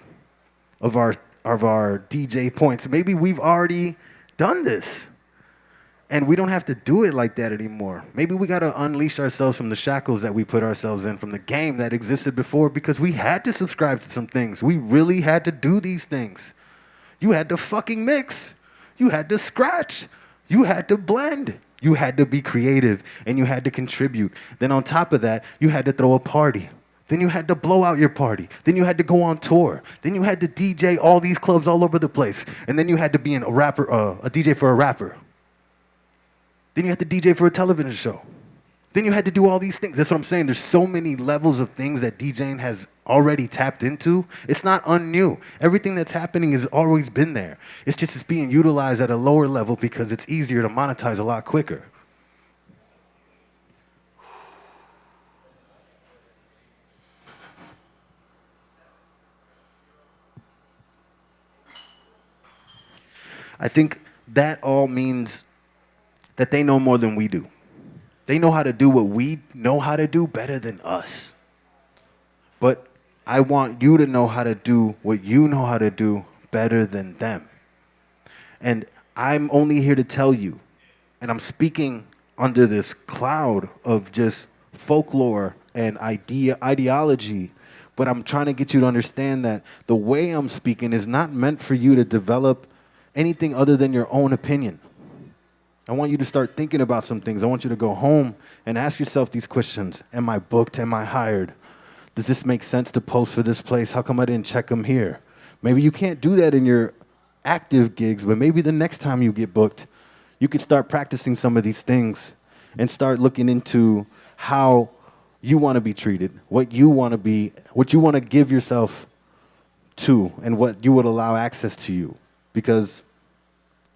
A: of our DJ points. Maybe we've already done this. And we don't have to do it like that anymore. Maybe we got to unleash ourselves from the shackles that we put ourselves in, from the game that existed before, because we had to subscribe to some things. We really had to do these things. You had to fucking mix. You had to scratch. You had to blend. You had to be creative, and you had to contribute. Then on top of that, you had to throw a party. Then you had to blow out your party. Then you had to go on tour. Then you had to DJ all these clubs all over the place. And then you had to be a DJ for a rapper. Then you had to DJ for a television show. Then you had to do all these things. That's what I'm saying. There's so many levels of things that DJing has already tapped into. It's not unnew. Everything that's happening has always been there. It's just it's being utilized at a lower level because it's easier to monetize a lot quicker. I think that all means that they know more than we do. They know how to do what we know how to do better than us. But I want you to know how to do what you know how to do better than them. And I'm only here to tell you, and I'm speaking under this cloud of just folklore and ideology, but I'm trying to get you to understand that the way I'm speaking is not meant for you to develop anything other than your own opinion. I want you to start thinking about some things. I want you to go home and ask yourself these questions. Am I booked? Am I hired? Does this make sense to post for this place? How come I didn't check them here? Maybe you can't do that in your active gigs, but maybe the next time you get booked, you could start practicing some of these things and start looking into how you want to be treated, what you want to be, what you want to give yourself to, and what you would allow access to you. Because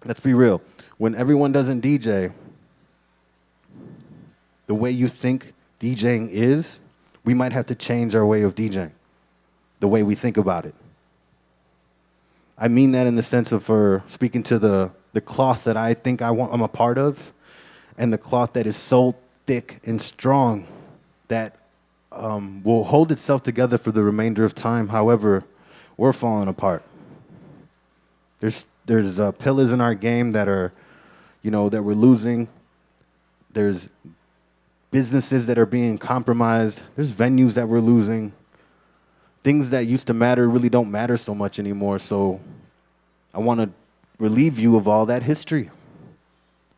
A: let's be real. When everyone doesn't DJ, the way you think DJing is, we might have to change our way of DJing, the way we think about it. I mean that in the sense of for speaking to the cloth that I think I'm a part of, and the cloth that is so thick and strong that will hold itself together for the remainder of time. However, we're falling apart. There's pillars in our game that are, that we're losing. There's businesses that are being compromised. There's venues that we're losing. Things that used to matter really don't matter so much anymore. So I want to relieve you of all that history.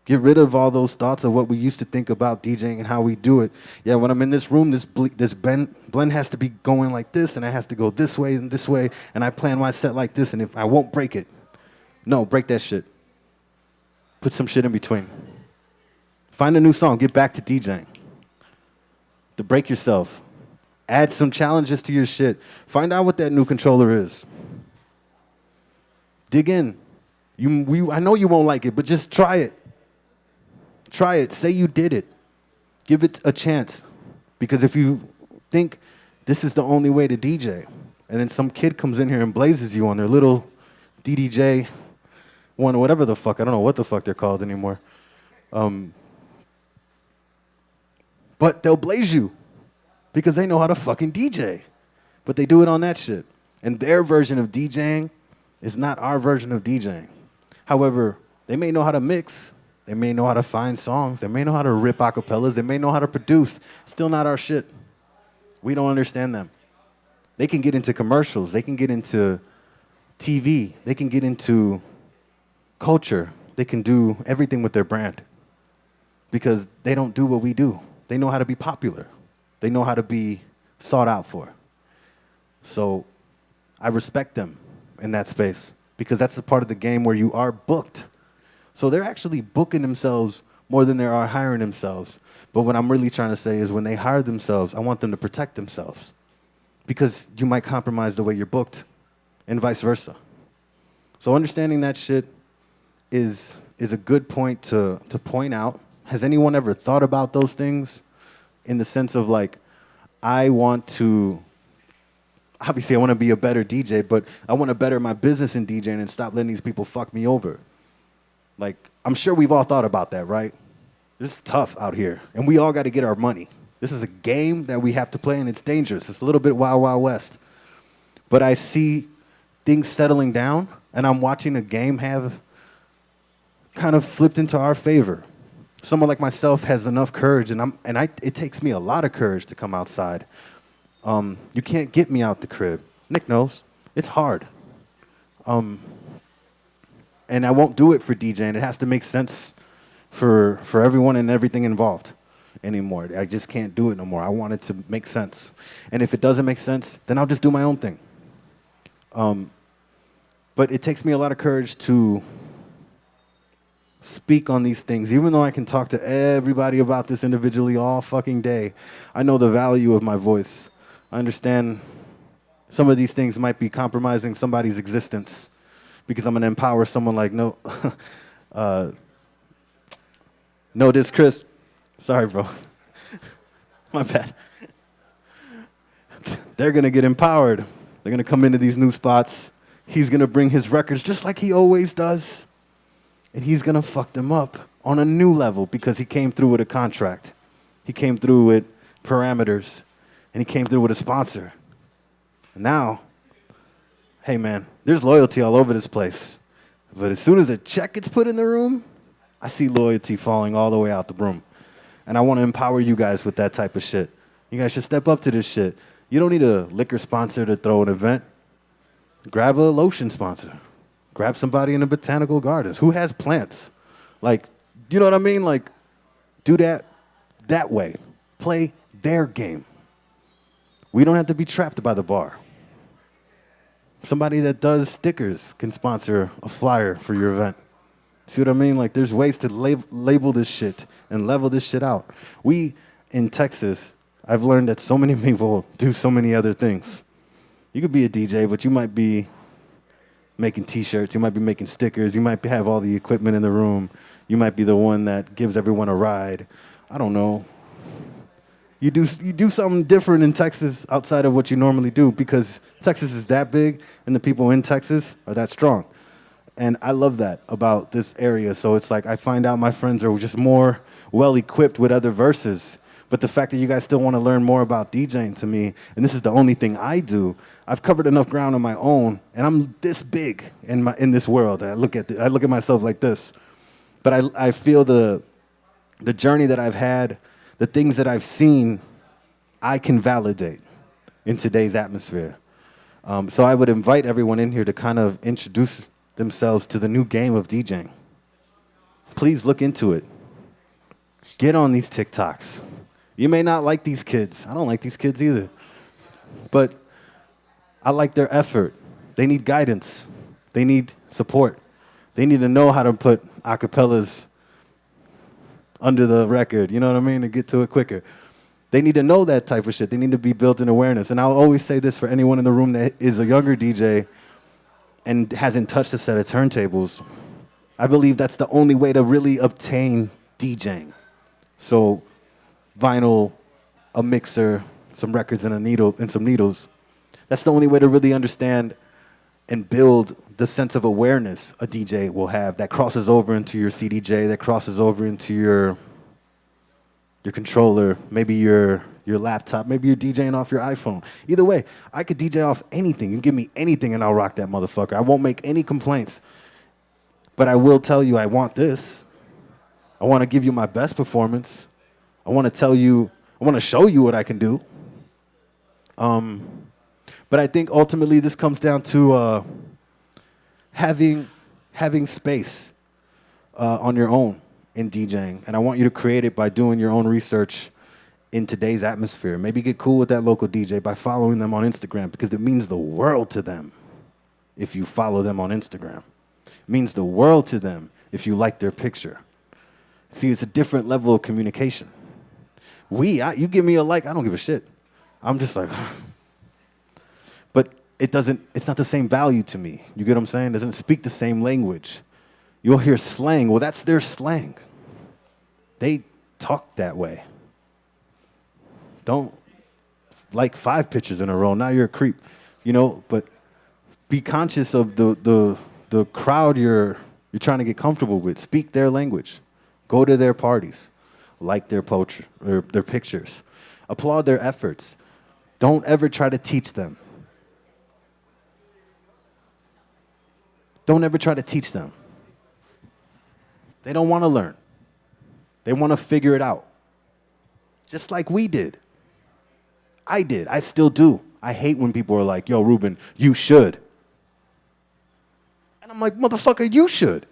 A: Get rid of all those thoughts of what we used to think about DJing and how we do it. Yeah, when I'm in this room, this blend has to be going like this, and it has to go this way, and I plan my set like this, and if I won't break it. No, break that shit. Put some shit in between. Find a new song. Get back to DJing. To break yourself. Add some challenges to your shit. Find out what that new controller is. Dig in. I know you won't like it, but just try it. Try it. Say you did it. Give it a chance. Because if you think this is the only way to DJ, and then some kid comes in here and blazes you on their little DDJ one, whatever the fuck, I don't know what the fuck they're called anymore. But they'll blaze you because they know how to fucking DJ. But they do it on that shit. And their version of DJing is not our version of DJing. However, they may know how to mix. They may know how to find songs. They may know how to rip acapellas. They may know how to produce. Still not our shit. We don't understand them. They can get into commercials. They can get into TV. They can get into culture. They can do everything with their brand because they don't do what we do. They know how to be popular. They know how to be sought out for. So I respect them in that space because that's the part of the game where you are booked. So they're actually booking themselves more than they are hiring themselves. But what I'm really trying to say is when they hire themselves, I want them to protect themselves because you might compromise the way you're booked and vice versa. So understanding that shit is a good point to point out. Has anyone ever thought about those things in the sense of like, obviously I want to be a better DJ, but I want to better my business in DJing and stop letting these people fuck me over. Like, I'm sure we've all thought about that, right? This is tough out here, and we all got to get our money. This is a game that we have to play, and it's dangerous. It's a little bit Wild Wild West. But I see things settling down, and I'm watching a game have kind of flipped into our favor. Someone like myself has enough courage, it takes me a lot of courage to come outside. You can't get me out the crib. Nick knows. It's hard. And I won't do it for DJing. It has to make sense for everyone and everything involved anymore. I just can't do it no more. I want it to make sense. And if it doesn't make sense, then I'll just do my own thing. But it takes me a lot of courage to speak on these things. Even though I can talk to everybody about this individually all fucking day, I know the value of my voice. I understand some of these things might be compromising somebody's existence because I'm going to empower someone like, no diss, Chris. Sorry, bro. My bad. They're going to get empowered. They're going to come into these new spots. He's going to bring his records just like he always does. And he's going to fuck them up on a new level because he came through with a contract. He came through with parameters. And he came through with a sponsor. And now, hey, man, there's loyalty all over this place. But as soon as a check gets put in the room, I see loyalty falling all the way out the room. And I want to empower you guys with that type of shit. You guys should step up to this shit. You don't need a liquor sponsor to throw an event. Grab a lotion sponsor. Grab somebody in the botanical gardens. Who has plants? Like, you know what I mean? Like, do that way. Play their game. We don't have to be trapped by the bar. Somebody that does stickers can sponsor a flyer for your event. See what I mean? Like, there's ways to label this shit and level this shit out. We, in Texas, I've learned that so many people do so many other things. You could be a DJ, but you might be making T-shirts. You might be making stickers. You might have all the equipment in the room. You might be the one that gives everyone a ride. I don't know. You do something different in Texas outside of what you normally do because Texas is that big and the people in Texas are that strong. And I love that about this area. So it's like I find out my friends are just more well equipped with other verses. But the fact that you guys still want to learn more about DJing to me, and this is the only thing I do, I've covered enough ground on my own, and I'm this big in this world. I look at myself like this. But I feel the journey that I've had, the things that I've seen, I can validate in today's atmosphere. So I would invite everyone in here to kind of introduce themselves to the new game of DJing. Please look into it. Get on these TikToks. You may not like these kids. I don't like these kids either. But I like their effort. They need guidance. They need support. They need to know how to put acapellas under the record, you know what I mean, to get to it quicker. They need to know that type of shit. They need to be built in awareness. And I'll always say this for anyone in the room that is a younger DJ and hasn't touched a set of turntables. I believe that's the only way to really obtain DJing. So vinyl, a mixer, some records and a needle and some needles. That's the only way to really understand and build the sense of awareness a DJ will have that crosses over into your CDJ, that crosses over into your controller, maybe your laptop, maybe you're DJing off your iPhone. Either way, I could DJ off anything. You can give me anything and I'll rock that motherfucker. I won't make any complaints. But I will tell you I want this. I want to give you my best performance. I want to show you what I can do. But I think ultimately this comes down to having space on your own in DJing. And I want you to create it by doing your own research in today's atmosphere. Maybe get cool with that local DJ by following them on Instagram because it means the world to them if you follow them on Instagram. It means the world to them if you like their picture. See, it's a different level of communication. You give me a like, I don't give a shit. I'm just like, but it's not the same value to me. You get what I'm saying? It doesn't speak the same language. You'll hear slang. Well, that's their slang. They talk that way. Don't like 5 pictures in a row. Now you're a creep, but be conscious of the crowd you're trying to get comfortable with. Speak their language. Go to their parties. Like their poetry or their pictures. Applaud their efforts. Don't ever try to teach them. Don't ever try to teach them. They don't want to learn. They want to figure it out. Just like we did. I did. I still do. I hate when people are like, yo, Ruben, you should. And I'm like, motherfucker, you should.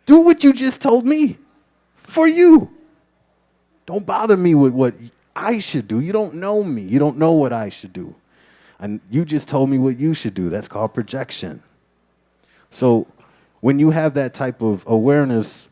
A: Do what you just told me. For you. Don't bother me with what I should do. You don't know me. You don't know what I should do. And you just told me what you should do. That's called projection. So when you have that type of awareness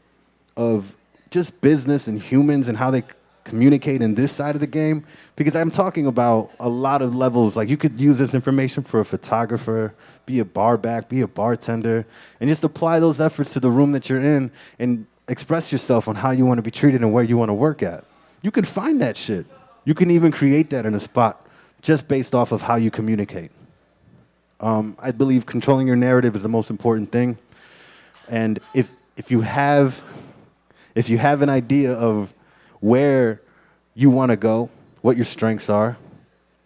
A: of just business and humans and how they communicate in this side of the game, because I'm talking about a lot of levels. Like you could use this information for a photographer, be a bar back, be a bartender, and just apply those efforts to the room that you're in and express yourself on how you want to be treated and where you want to work at. You can find that shit. You can even create that in a spot just based off of how you communicate. I believe controlling your narrative is the most important thing. And if you have an idea of where you want to go, what your strengths are,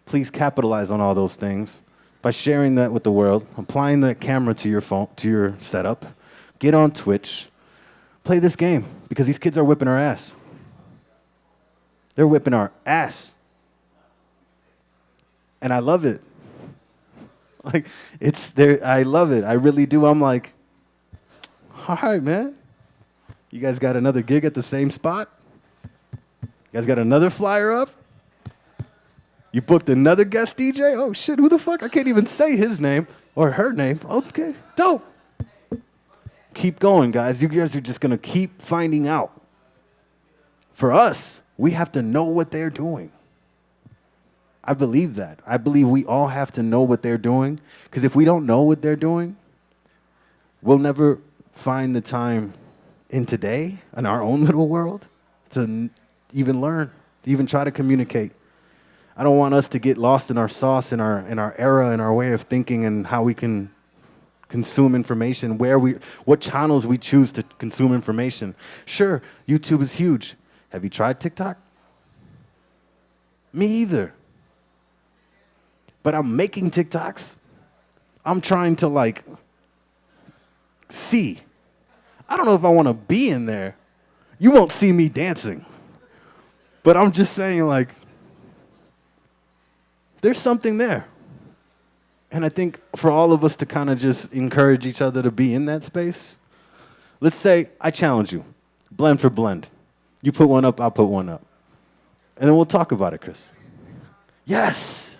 A: please capitalize on all those things by sharing that with the world, applying that camera to your phone, to your setup. Get on Twitch. Play this game because these kids are whipping our ass. They're whipping our ass. And I love it. Like, it's there. I love it. I really do. I'm like, all right, man. You guys got another gig at the same spot? You guys got another flyer up? You booked another guest DJ? Oh, shit, who the fuck? I can't even say his name or her name. Okay, dope. Keep going, guys. You guys are just going to keep finding out. For us, we have to know what they're doing. I believe that. I believe we all have to know what they're doing, because if we don't know what they're doing, we'll never find the time in today, in our own little world, to even learn. to even try to communicate. I don't want us to get lost in our sauce, in our era, in our way of thinking, and how we can consume information, what channels we choose to consume information. Sure, YouTube is huge. Have you tried TikTok? Me either. But I'm making TikToks. I'm trying to like see. I don't know if I want to be in there. You won't see me dancing. But I'm just saying, like, there's something there. And I think for all of us to kind of just encourage each other to be in that space, let's say I challenge you, blend for blend. You put one up, I'll put one up. And then we'll talk about it, Chris. Yes!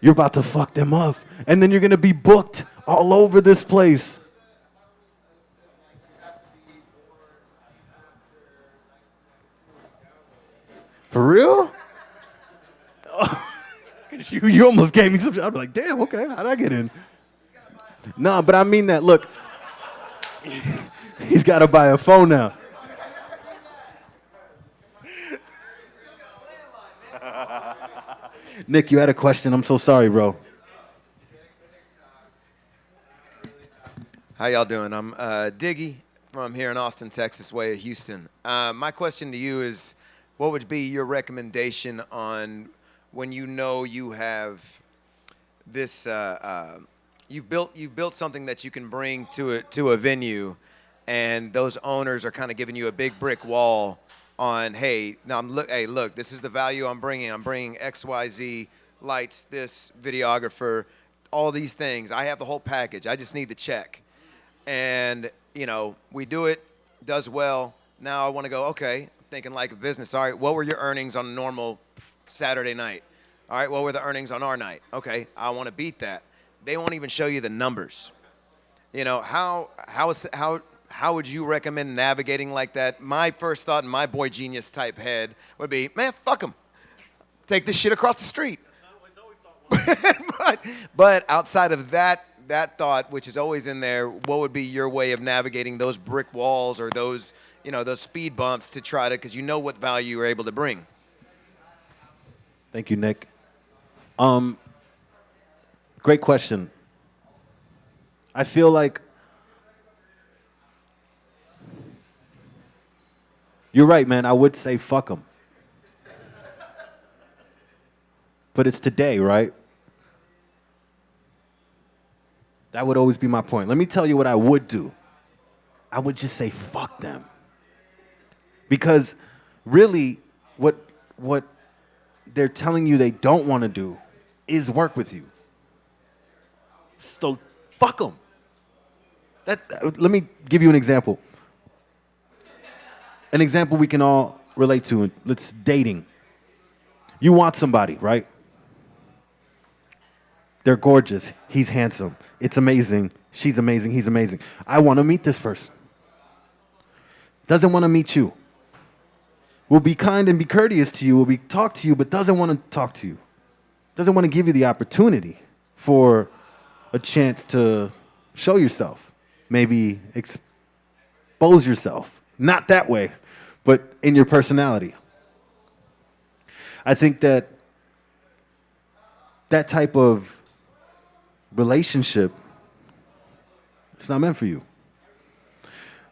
A: You're about to fuck them up. And then you're going to be booked all over this place. For real? You almost gave me some shit. I'm like, damn, okay, how'd I get in? No, but I mean that. Look, he's got to buy a phone now. Nick, you had a question. I'm so sorry, bro.
D: How y'all doing? I'm Diggy from here in Austin, Texas, way of Houston. My question to you is, what would be your recommendation on when you know you have this, you've built something that you can bring to a venue, and those owners are kind of giving you a big brick wall on, hey, now look, this is the value I'm bringing. I'm bringing X, Y, Z lights, this videographer, all these things. I have the whole package. I just need the check. And, you know, we do it, does well. Now I want to go, okay, thinking like a business. All right, what were your earnings on a normal Saturday night? All right, what were the earnings on our night? Okay, I want to beat that. They won't even show you the numbers. You know, how would you recommend navigating like that? My first thought in my Boi Jeanius type head would be, man, fuck them. Take this shit across the street. but outside of that thought, which is always in there, what would be your way of navigating those brick walls or those, you know, those speed bumps to try to, because you know what value you're able to bring?
A: Thank you, Nick. Great question. I feel like you're right, man. I would say fuck them. But it's today, right? That would always be my point. Let me tell you what I would do. I would just say fuck them. Because really, what they're telling you they don't want to do is work with you. So fuck them. Let me give you an example. An example we can all relate to. It's dating. You want somebody, right? They're gorgeous. He's handsome. It's amazing. She's amazing. He's amazing. I want to meet this person. Doesn't want to meet you. Will be kind and be courteous to you. Will be talk to you, but doesn't want to talk to you. Doesn't want to give you the opportunity for a chance to show yourself. Maybe expose yourself. Not that way, but in your personality. I think that type of relationship, it's not meant for you.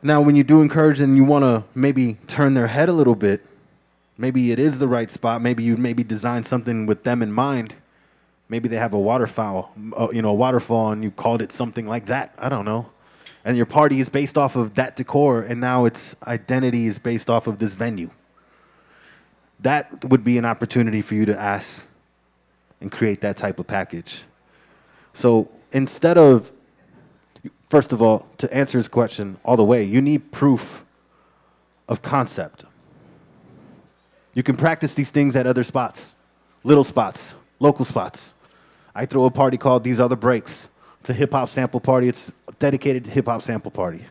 A: Now, when you do encourage and you want to maybe turn their head a little bit, maybe it is the right spot. Maybe you design something with them in mind. Maybe they have a waterfall, and you called it something like that. I don't know. And your party is based off of that decor, and now its identity is based off of this venue. That would be an opportunity for you to ask and create that type of package. So instead of, first of all, to answer his question all the way, you need proof of concept. You can practice these things at other spots, little spots, local spots. I throw a party called These Are the Breaks. It's a hip-hop sample party. It's dedicated to hip-hop sample party.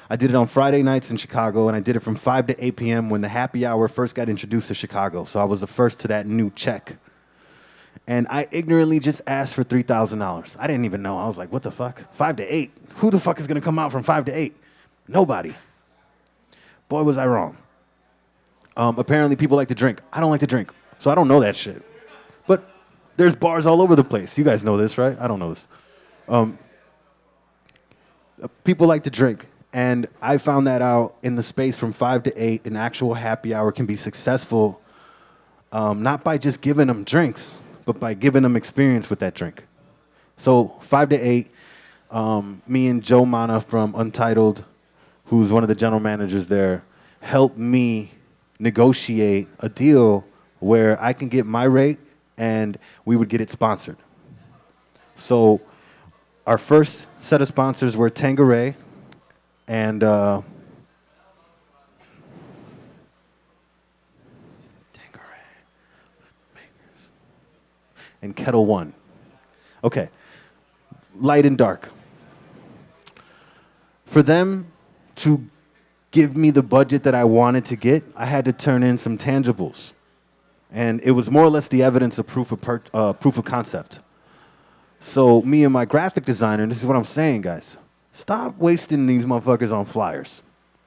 A: I did it on Friday nights in Chicago, and I did it from 5 to 8 p.m. when the happy hour first got introduced to Chicago. So I was the first to that new check. And I ignorantly just asked for $3,000. I didn't even know. I was like, what the fuck? 5 to 8? Who the fuck is going to come out from 5 to 8? Nobody. Boy, was I wrong. Apparently, people like to drink. I don't like to drink, so I don't know that shit. But there's bars all over the place. You guys know this, right? I don't know this. People like to drink, and I found that out in the space from 5 to 8. An actual happy hour can be successful, not by just giving them drinks, but by giving them experience with that drink. So 5 to 8, me and Joe Mana from Untitled, who's one of the general managers there, helped me negotiate a deal where I can get my rate and we would get it sponsored. So our first set of sponsors were Tanqueray and Tanqueray and Kettle One. Okay, light and dark. For them to give me the budget that I wanted to get, I had to turn in some tangibles. And it was more or less the evidence of proof of concept. So me and my graphic designer, and this is what I'm saying, guys, stop wasting these motherfuckers on flyers.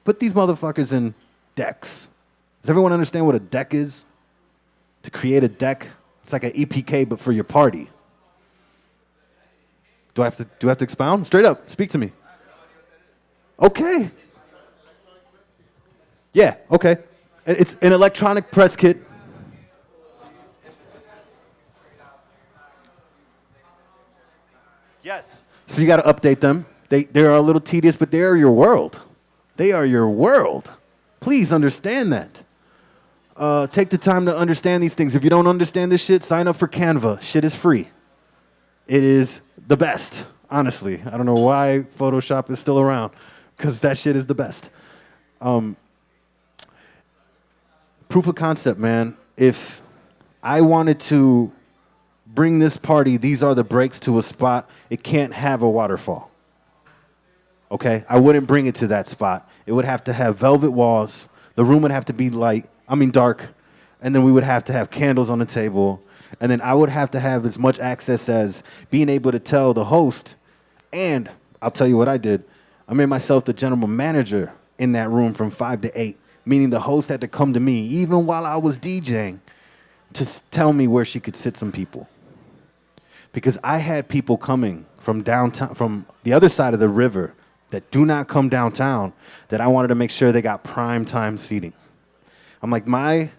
A: Put these motherfuckers in decks. Does everyone understand what a deck is? To create a deck, it's like an EPK, but for your party. Do I have to expound? Straight up, speak to me. Okay. Yeah, okay. It's an electronic press kit. Yes. So you got to update them. They are a little tedious, but they are your world. They are your world. Please understand that. Take the time to understand these things. If you don't understand this shit, sign up for Canva. Shit is free. It is the best, honestly. I don't know why Photoshop is still around, because that shit is the best. Proof of concept, man. If I wanted to bring this party, these are the breaks, to a spot, it can't have a waterfall. Okay? I wouldn't bring it to that spot. It would have to have velvet walls. The room would have to be dark. And then we would have to have candles on the table. And then I would have to have as much access as being able to tell the host. And I'll tell you what I did. I made myself the general manager in that room from 5 to 8. Meaning the host had to come to me, even while I was DJing, to tell me where she could sit some people. Because I had people coming from downtown, from the other side of the river, that do not come downtown, that I wanted to make sure they got prime time seating. I'm like, my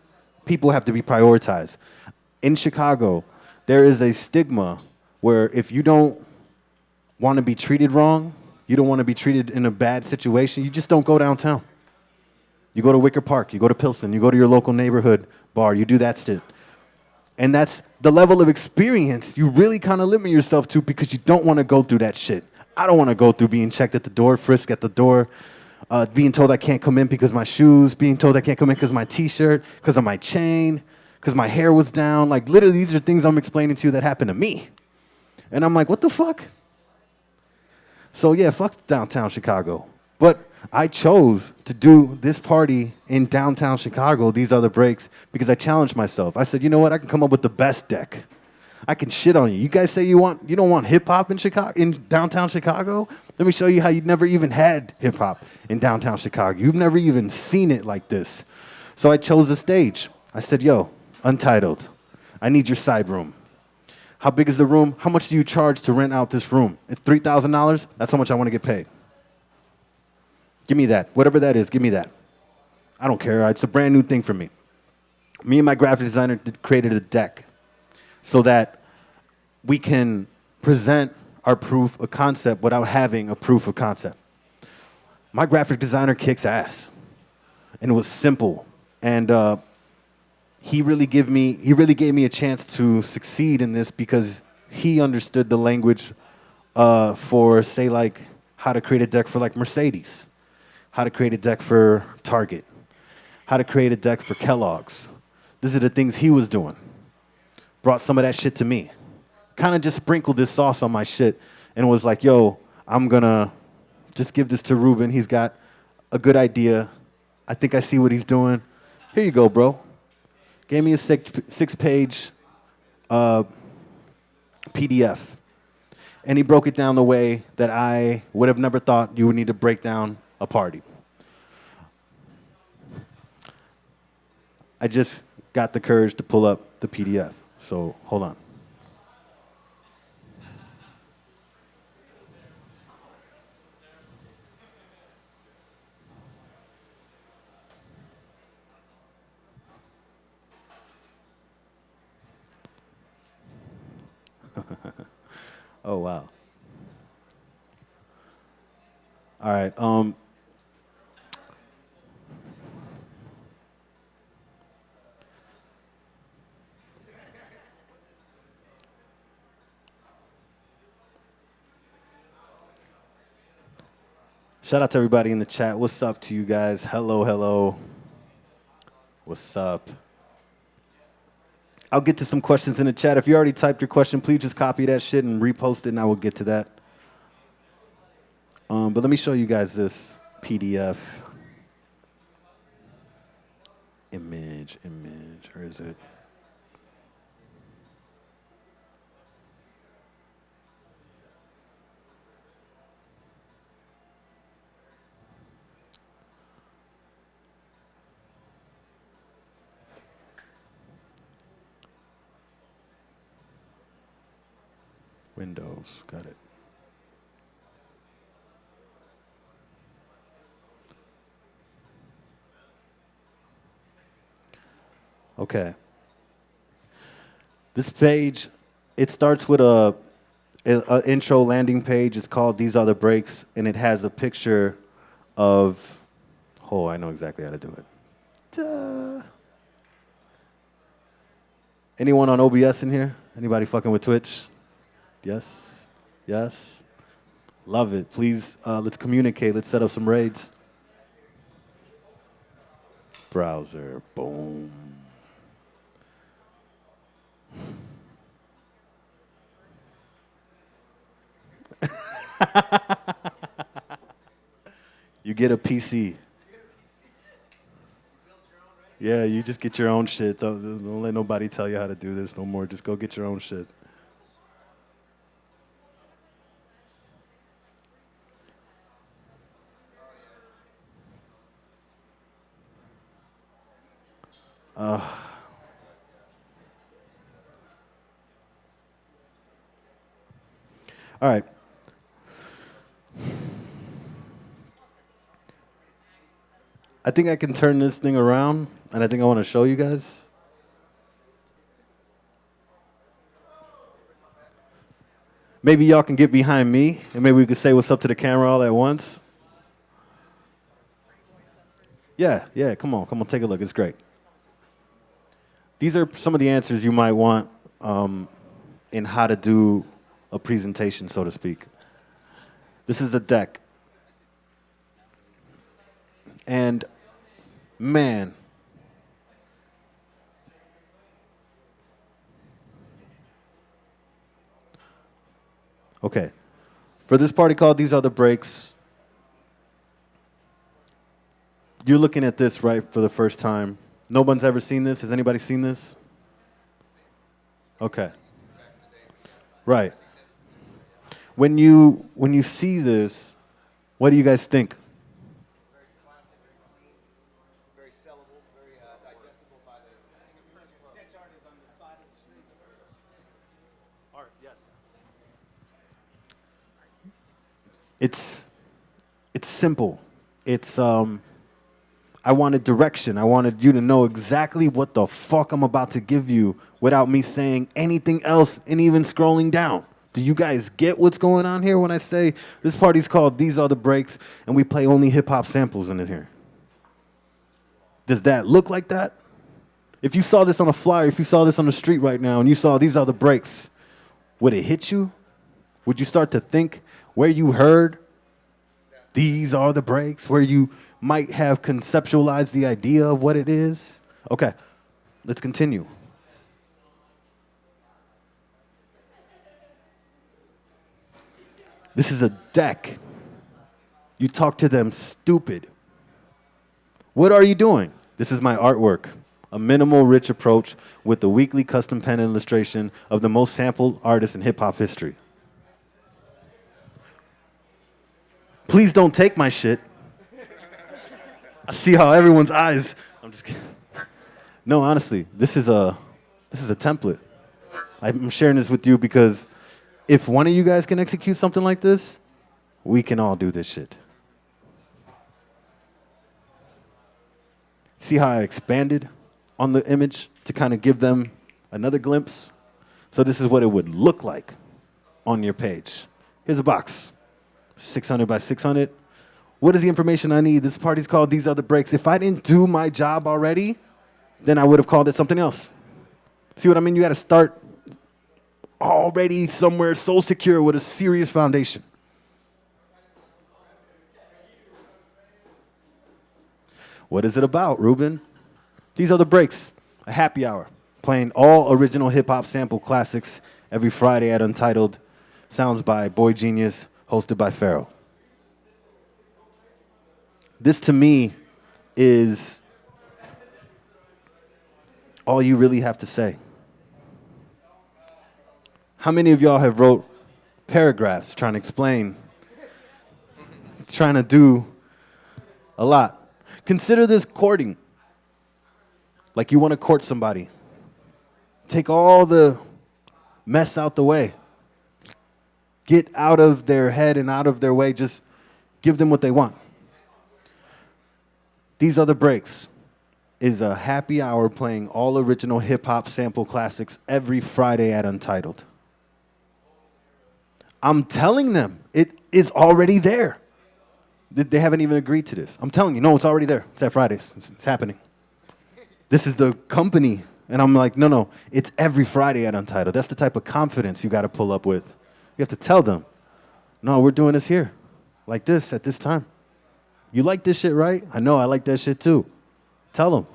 A: people have to be prioritized. In Chicago, there is a stigma where if you don't want to be treated wrong, you don't want to be treated in a bad situation, you just don't go downtown. You go to Wicker Park, you go to Pilsen, you go to your local neighborhood bar, you do that shit. And that's the level of experience you really kind of limit yourself to, because you don't want to go through that shit. I don't want to go through being checked at the door, frisked at the door, being told I can't come in because my shoes, being told I can't come in because my T-shirt, because of my chain, because my hair was down. Like, literally, these are things I'm explaining to you that happened to me. And I'm like, what the fuck? So, yeah, fuck downtown Chicago. But I chose to do this party in downtown Chicago, these other breaks, because I challenged myself. I said, you know what? I can come up with the best deck. I can shit on you. You guys say you don't want hip hop in Chicago, in downtown Chicago? Let me show you how you never even had hip hop in downtown Chicago. You've never even seen it like this. So I chose the stage. I said, yo, Untitled, I need your side room. How big is the room? How much do you charge to rent out this room? It's $3,000. That's how much I want to get paid. Give me that. Whatever that is, give me that. I don't care. It's a brand new thing for me. Me and my graphic designer created a deck so that we can present our proof of concept without having a proof of concept. My graphic designer kicks ass, and it was simple. And he really gave me a chance to succeed in this, because he understood the language for, say, like how to create a deck for like Mercedes, how to create a deck for Target, how to create a deck for Kellogg's. These are the things he was doing. Brought some of that shit to me. Kind of just sprinkled this sauce on my shit and was like, yo, I'm going to just give this to Ruben. He's got a good idea. I think I see what he's doing. Here you go, bro. Gave me a six-page PDF. And he broke it down the way that I would have never thought you would need to break down a party. I just got the courage to pull up the PDF. So hold on. Oh, wow. All right. Shout out to everybody in the chat. What's up to you guys? Hello, hello. What's up? I'll get to some questions in the chat. If you already typed your question, please just copy that shit and repost it, and I will get to that. But let me show you guys this PDF. Image, where is it? Windows, got it. Okay. This page, it starts with a intro landing page. It's called These Are the Breaks, and it has a picture of, oh, I know exactly how to do it. Duh. Anyone on OBS in here? Anybody fucking with Twitch? Yes? Yes? Love it. Please, let's communicate. Let's set up some raids. Browser, boom. You get a PC. Yeah, you just get your own shit. Don't let nobody tell you how to do this no more. Just go get your own shit. All right. I think I can turn this thing around, and I think I want to show you guys. Maybe y'all can get behind me, and maybe we could say what's up to the camera all at once. Yeah, come on, take a look. It's great. These are some of the answers you might want in how to do a presentation, so to speak. This is a deck. And man, okay. For this party called These Are the Breaks, you're looking at this, right, for the first time. No one's ever seen this. Has anybody seen this? Okay. Right. When you see this, what do you guys think?
D: Very sellable, very digestible by the sketch art is on the side of the screen.
A: Art, yes. It's simple. It's I wanted direction. I wanted you to know exactly what the fuck I'm about to give you without me saying anything else and even scrolling down. Do you guys get what's going on here when I say this party's called These Are the Breaks and we play only hip-hop samples in it here? Does that look like that? If you saw this on a flyer, if you saw this on the street right now and you saw These Are the Breaks, would it hit you? Would you start to think where you heard these are the breaks, where you might have conceptualized the idea of what it is? Okay, let's continue. This is a deck. You talk to them stupid. What are you doing? This is my artwork, a minimal rich approach with the weekly custom pen illustration of the most sampled artists in hip hop history. Please don't take my shit. I see how everyone's eyes. I'm just kidding. No, honestly, this is a template. I'm sharing this with you because if one of you guys can execute something like this, we can all do this shit. See how I expanded on the image to kind of give them another glimpse? So this is what it would look like on your page. Here's a box, 600 by 600. What is the information I need? This party's called These Other Breaks. If I didn't do my job already, then I would have called it something else. See what I mean? You got to start already somewhere so secure with a serious foundation. What is it about, Ruben? These Are the Breaks, a happy hour, playing all original hip-hop sample classics every Friday at Untitled. Sounds by Boi Jeanius, hosted by Pharaoh. This, to me, is all you really have to say. How many of y'all have wrote paragraphs trying to explain, trying to do a lot? Consider this courting. Like you want to court somebody. Take all the mess out the way. Get out of their head and out of their way. Just give them what they want. These Other Breaks is a happy hour playing all original hip-hop sample classics every Friday at Untitled. I'm telling them it is already there. They haven't even agreed to this. I'm telling you, no, it's already there. It's at Fridays. It's happening. This is the company. And I'm like, no, it's every Friday at Untitled. That's the type of confidence you got to pull up with. You have to tell them, no, we're doing this here, like this, at this time. You like this shit, right? I know, I like that shit too. Tell them.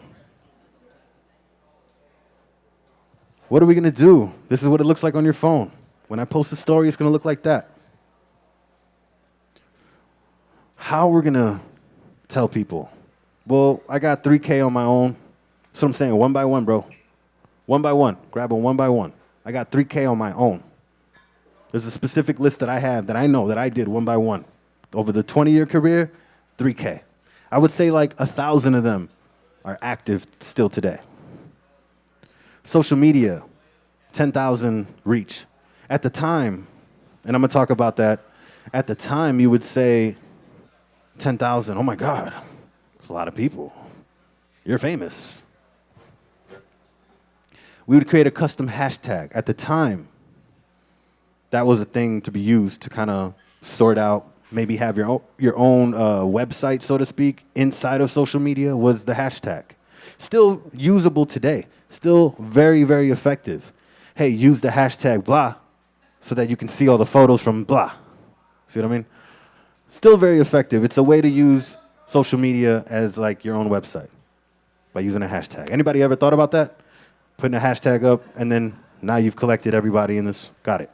A: What are we going to do? This is what it looks like on your phone. When I post a story, it's going to look like that. How we're going to tell people? Well, I got 3K on my own. That's what I'm saying, one by one, bro. One by one. Grab them one by one. I got 3K on my own. There's a specific list that I have that I know that I did one by one. Over the 20-year career, 3K. I would say like 1,000 of them are active still today. Social media, 10,000 reach. At the time, and I'm going to talk about that, at the time you would say 10,000. Oh my God, that's a lot of people. You're famous. We would create a custom hashtag. At the time, that was a thing to be used to kind of sort out, maybe have your own website, so to speak, inside of social media was the hashtag. Still usable today. Still very, very effective. Hey, use the hashtag blah so that you can see all the photos from blah. See what I mean? Still very effective. It's a way to use social media as like your own website by using a hashtag. Anybody ever thought about that? Putting a hashtag up and then now you've collected everybody in this. Got it.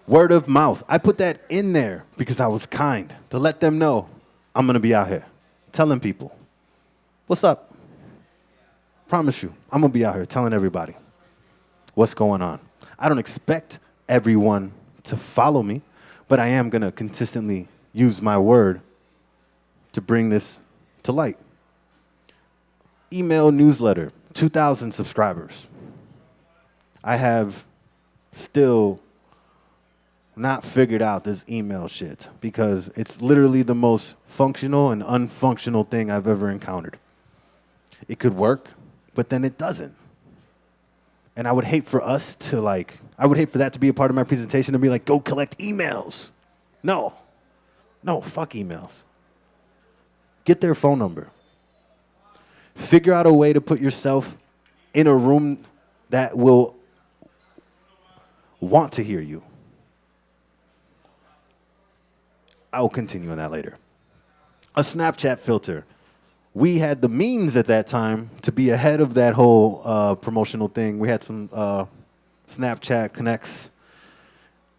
A: Word of mouth. I put that in there because I was kind to let them know I'm going to be out here telling people, what's up? Promise you, I'm going to be out here telling everybody what's going on. I don't expect everyone to follow me, but I am going to consistently use my word to bring this to light. Email newsletter, 2,000 subscribers. I have still not figured out this email shit because it's literally the most functional and unfunctional thing I've ever encountered. It could work, but then it doesn't. And I would hate for us to I would hate for that to be a part of my presentation and be like, go collect emails. No, fuck emails. Get their phone number. Figure out a way to put yourself in a room that will want to hear you. I will continue on that later. A Snapchat filter. We had the means at that time to be ahead of that whole promotional thing. We had some Snapchat connects,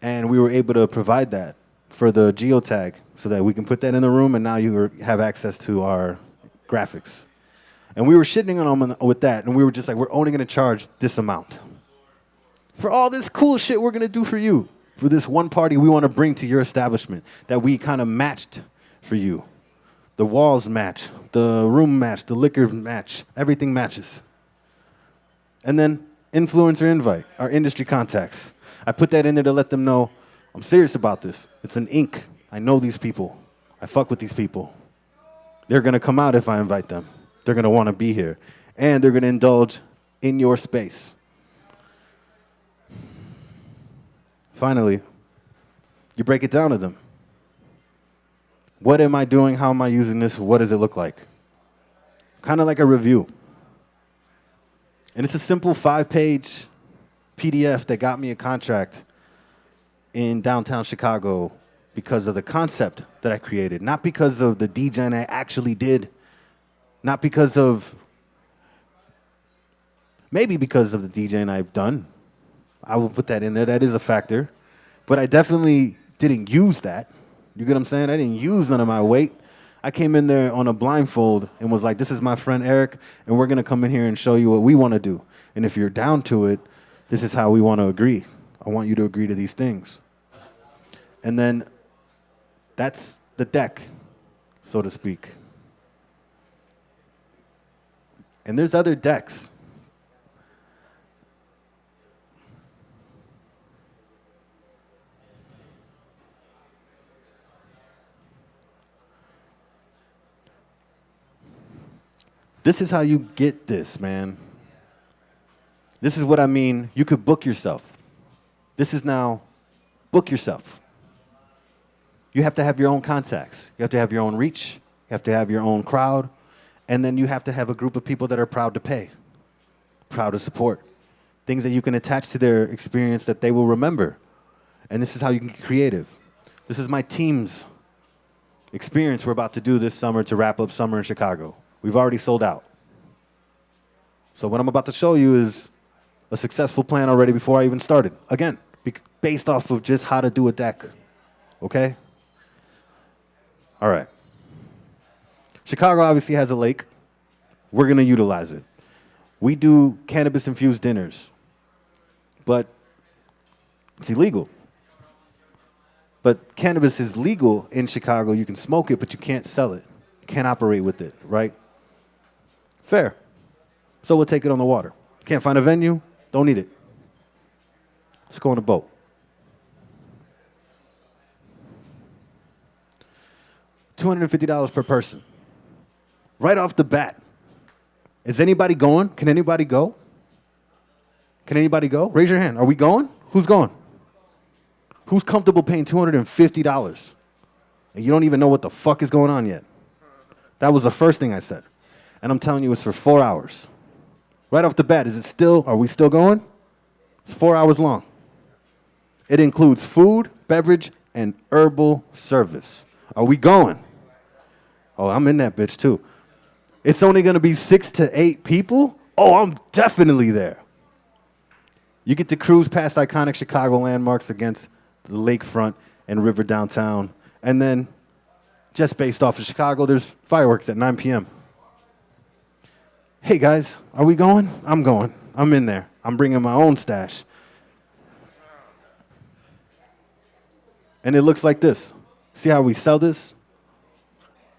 A: and we were able to provide that for the geotag so that we can put that in the room, and now you have access to our graphics. And we were shitting on them with that, and we were just like, we're only going to charge this amount for all this cool shit we're going to do for you, for this one party we want to bring to your establishment that we kind of matched for you. The walls match, the room match, the liquor match, everything matches. And then influencer invite, our industry contacts. I put that in there to let them know I'm serious about this. It's an ink. I know these people. I fuck with these people. They're going to come out if I invite them. They're going to want to be here. And they're going to indulge in your space. Finally, you break it down to them. What am I doing? How am I using this? What does it look like? Kind of like a review. And it's a simple 5-page PDF that got me a contract in downtown Chicago because of the concept that I created, not because of the DJing I actually did, not because of, maybe because of the DJing I've done. I will put that in there. That is a factor. But I definitely didn't use that. You get what I'm saying? I didn't use none of my weight. I came in there on a blindfold and was like, this is my friend Eric, and we're going to come in here and show you what we want to do. And if you're down to it, this is how we want to agree. I want you to agree to these things. And then that's the deck, so to speak. And there's other decks. This is how you get this, man. This is what I mean. You could book yourself. This is now book yourself. You have to have your own contacts. You have to have your own reach. You have to have your own crowd. And then you have to have a group of people that are proud to pay, proud to support. Things that you can attach to their experience that they will remember. And this is how you can get creative. This is my team's experience we're about to do this summer to wrap up summer in Chicago. We've already sold out. So what I'm about to show you is a successful plan already before I even started. Again, based off of just how to do a deck. Okay? All right. Chicago obviously has a lake. We're going to utilize it. We do cannabis-infused dinners, but it's illegal. But cannabis is legal in Chicago. You can smoke it, but you can't sell it. You can't operate with it, right? Fair. So we'll take it on the water. Can't find a venue? Don't need it. Let's go on a boat. $250 per person. Right off the bat. Is anybody going? Can anybody go? Can anybody go? Raise your hand. Are we going? Who's going? Who's comfortable paying $250? And you don't even know what the fuck is going on yet? That was the first thing I said. And I'm telling you, it's for 4 hours. Right off the bat, are we still going? It's 4 hours long. It includes food, beverage, and herbal service. Are we going? Oh, I'm in that bitch too. It's only going to be 6 to 8 people? Oh, I'm definitely there. You get to cruise past iconic Chicago landmarks against the lakefront and river downtown. And then, just based off of Chicago, there's fireworks at 9 p.m. Hey, guys, are we going? I'm going. I'm in there. I'm bringing my own stash. And it looks like this. See how we sell this?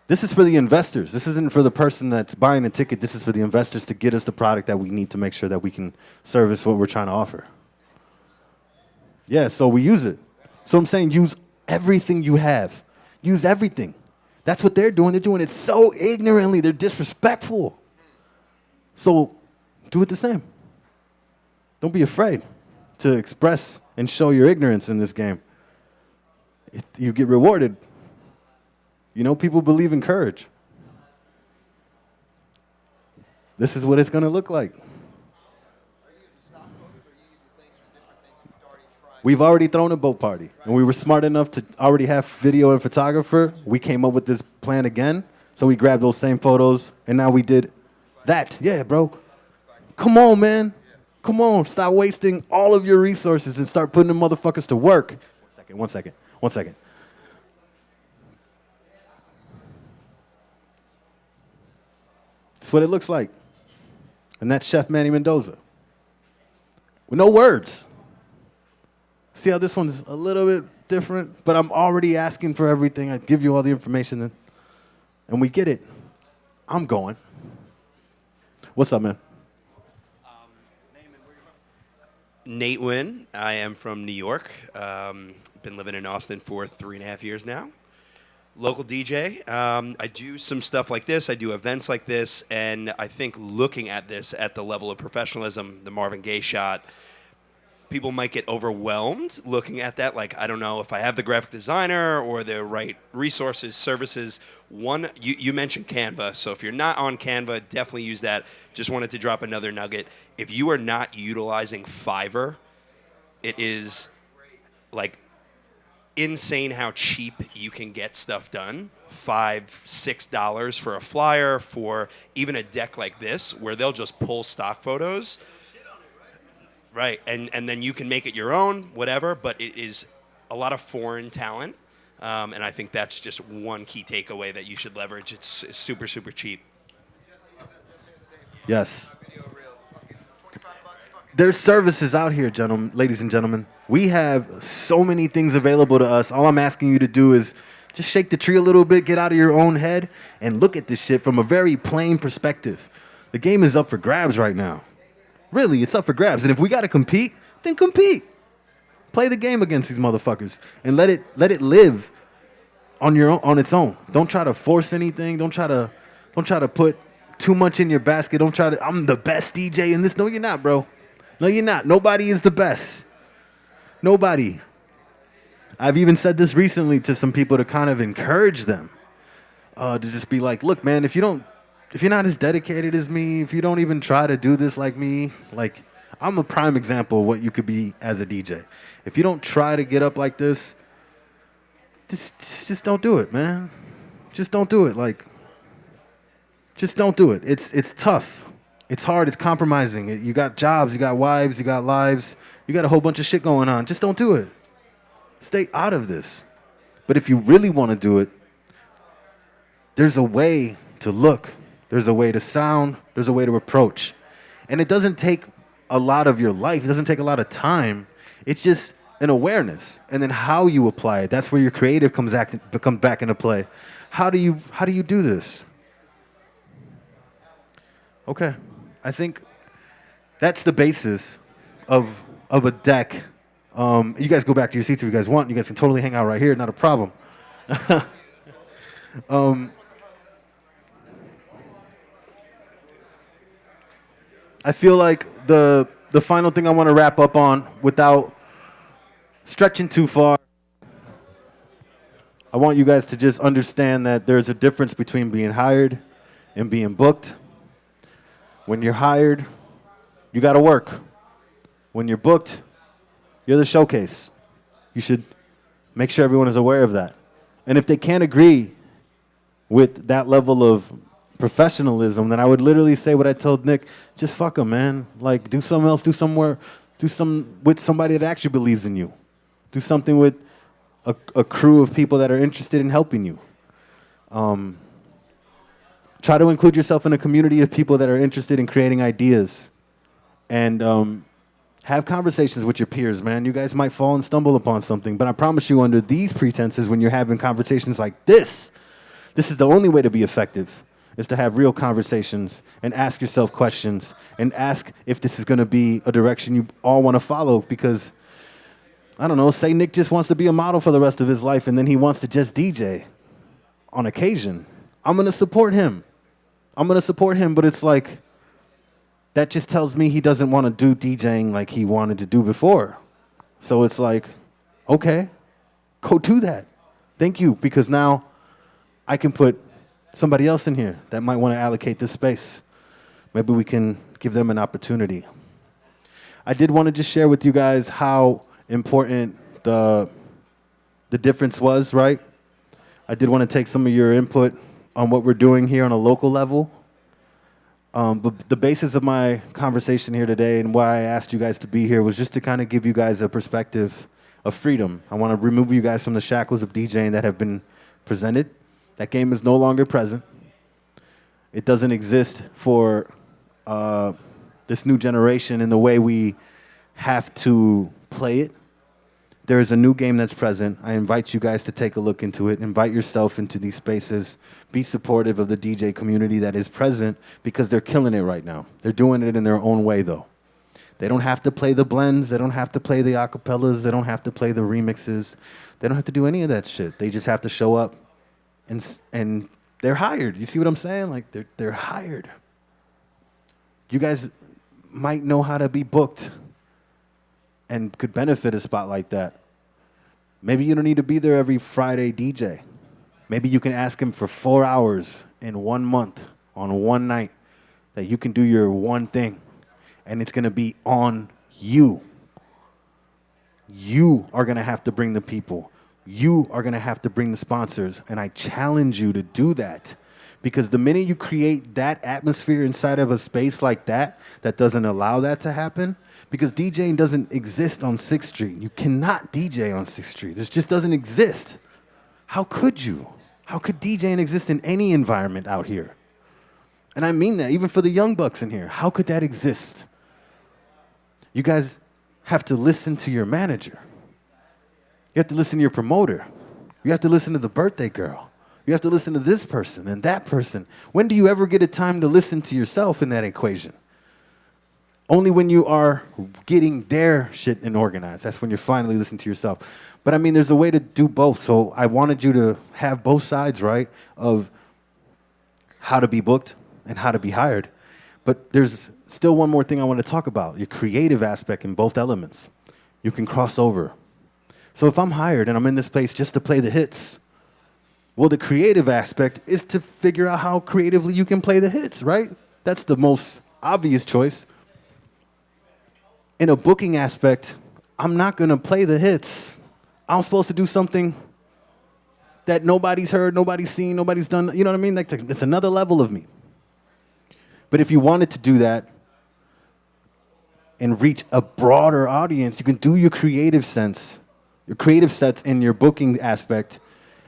A: This is for the investors. This isn't for the person that's buying a ticket. This is for the investors to get us the product that we need to make sure that we can service what we're trying to offer. Yeah, so we use it. So I'm saying use everything you have. Use everything. That's what they're doing. They're doing it so ignorantly. They're disrespectful. So do it the same. Don't be afraid to express and show your ignorance in this game. You get rewarded. You know, people believe in courage. This is what it's going to look like. We've already thrown a boat party, and we were smart enough to already have video and photographer. We came up with this plan again, so we grabbed those same photos, and now we did that. Yeah, bro. Come on, man. Come on. Stop wasting all of your resources and start putting them motherfuckers to work. One second. That's what it looks like. And that's Chef Manny Mendoza. With no words. See how this one's a little bit different? But I'm already asking for everything. I give you all the information, and we get it. I'm going. What's up, man?
C: Man,
E: Nate Wynn. I am from New York. Been living in Austin for 3.5 years now. Local DJ. I do some stuff like this. I do events like this, and I think looking at this at the level of professionalism, the Marvin Gaye shot, people might get overwhelmed looking at that. Like, I don't know if I have the graphic designer or the right resources, services. One, you mentioned Canva, so if you're not on Canva, definitely use that. Just wanted to drop another nugget. If you are not utilizing Fiverr, it is like insane how cheap you can get stuff done. $5-6 for a flyer, for even a deck like this, where they'll just pull stock photos. Right, and then you can make it your own, whatever, but it is a lot of foreign talent, and I think that's just one key takeaway that you should leverage. It's super, super cheap.
A: Yes. There's services out here, gentlemen, ladies and gentlemen. We have so many things available to us. All I'm asking you to do is just shake the tree a little bit, get out of your own head, and look at this shit from a very plain perspective. The game is up for grabs right now. Really, it's up for grabs. And if we got to compete, then compete. Play the game against these motherfuckers and let it live on your own, on its own. Don't try to force anything. Don't try to put too much in your basket. Don't try to, I'm the best DJ in this. No, you're not, bro. No, you're not. Nobody is the best. Nobody. I've even said this recently to some people to kind of encourage them to just be like, look, man, if you're not as dedicated as me, if you don't even try to do this like me, like, I'm a prime example of what you could be as a DJ. If you don't try to get up like this, just don't do it, man. Just don't do it. Like, just don't do it. It's tough. It's hard. It's compromising. You got jobs. You got wives. You got lives. You got a whole bunch of shit going on. Just don't do it. Stay out of this. But if you really want to do it, there's a way to look. There's a way to sound. There's a way to approach. And it doesn't take a lot of your life. It doesn't take a lot of time. It's just an awareness. And then how you apply it. That's where your creative comes back into play. How do you do this? Okay. I think that's the basis of a deck. You guys go back to your seats if you guys want. You guys can totally hang out right here. Not a problem. I feel like the final thing I want to wrap up on, without stretching too far, I want you guys to just understand that there's a difference between being hired and being booked. When you're hired, you got to work. When you're booked, you're the showcase. You should make sure everyone is aware of that. And if they can't agree with that level of professionalism, then I would literally say what I told Nick: just fuck them, man. Like, do something else, do with somebody that actually believes in you. Do something with a crew of people that are interested in helping you. Try to include yourself in a community of people that are interested in creating ideas. And have conversations with your peers, man. You guys might fall and stumble upon something, but I promise you, under these pretenses, when you're having conversations like this is the only way to be effective, is to have real conversations and ask yourself questions and ask if this is going to be a direction you all want to follow. Because, I don't know, say Nick just wants to be a model for the rest of his life and then he wants to just DJ on occasion. I'm going to support him. But it's like, that just tells me he doesn't want to do DJing like he wanted to do before. So it's like, okay, go do that. Thank you, because now I can put somebody else in here that might want to allocate this space. Maybe we can give them an opportunity. I did want to just share with you guys how important the difference was, right? I did want to take some of your input on what we're doing here on a local level. But the basis of my conversation here today and why I asked you guys to be here was just to kind of give you guys a perspective of freedom. I want to remove you guys from the shackles of DJing that have been presented. That game is no longer present. It doesn't exist for this new generation in the way we have to play it. There is a new game that's present. I invite you guys to take a look into it. Invite yourself into these spaces. Be supportive of the DJ community that is present, because they're killing it right now. They're doing it in their own way, though. They don't have to play the blends. They don't have to play the acapellas. They don't have to play the remixes. They don't have to do any of that shit. They just have to show up, and they're hired. You see what I'm saying? Like they're hired. You guys might know how to be booked and could benefit a spot like that. Maybe you don't need to be there every Friday DJ. Maybe you can ask him for 4 hours in 1 month on one night that you can do your one thing, and it's going to be on you. You are going to have to bring the people. You are going to have to bring the sponsors, and I challenge you to do that. Because the minute you create that atmosphere inside of a space like that doesn't allow that to happen, because DJing doesn't exist on 6th Street. You cannot DJ on 6th Street. It just doesn't exist. How could you? How could DJing exist in any environment out here? And I mean that, even for the young bucks in here. How could that exist? You guys have to listen to your manager. You have to listen to your promoter. You have to listen to the birthday girl. You have to listen to this person and that person. When do you ever get a time to listen to yourself in that equation? Only when you are getting their shit and organized. That's when you're finally listening to yourself. But I mean, there's a way to do both. So I wanted you to have both sides, right, of how to be booked and how to be hired. But there's still one more thing I want to talk about, your creative aspect in both elements. You can cross over. So if I'm hired and I'm in this place just to play the hits, well, the creative aspect is to figure out how creatively you can play the hits, right? That's the most obvious choice. In a booking aspect, I'm not going to play the hits. I'm supposed to do something that nobody's heard, nobody's seen, nobody's done. You know what I mean? Like, it's another level of me. But if you wanted to do that and reach a broader audience, you can do your creative sets in your booking aspect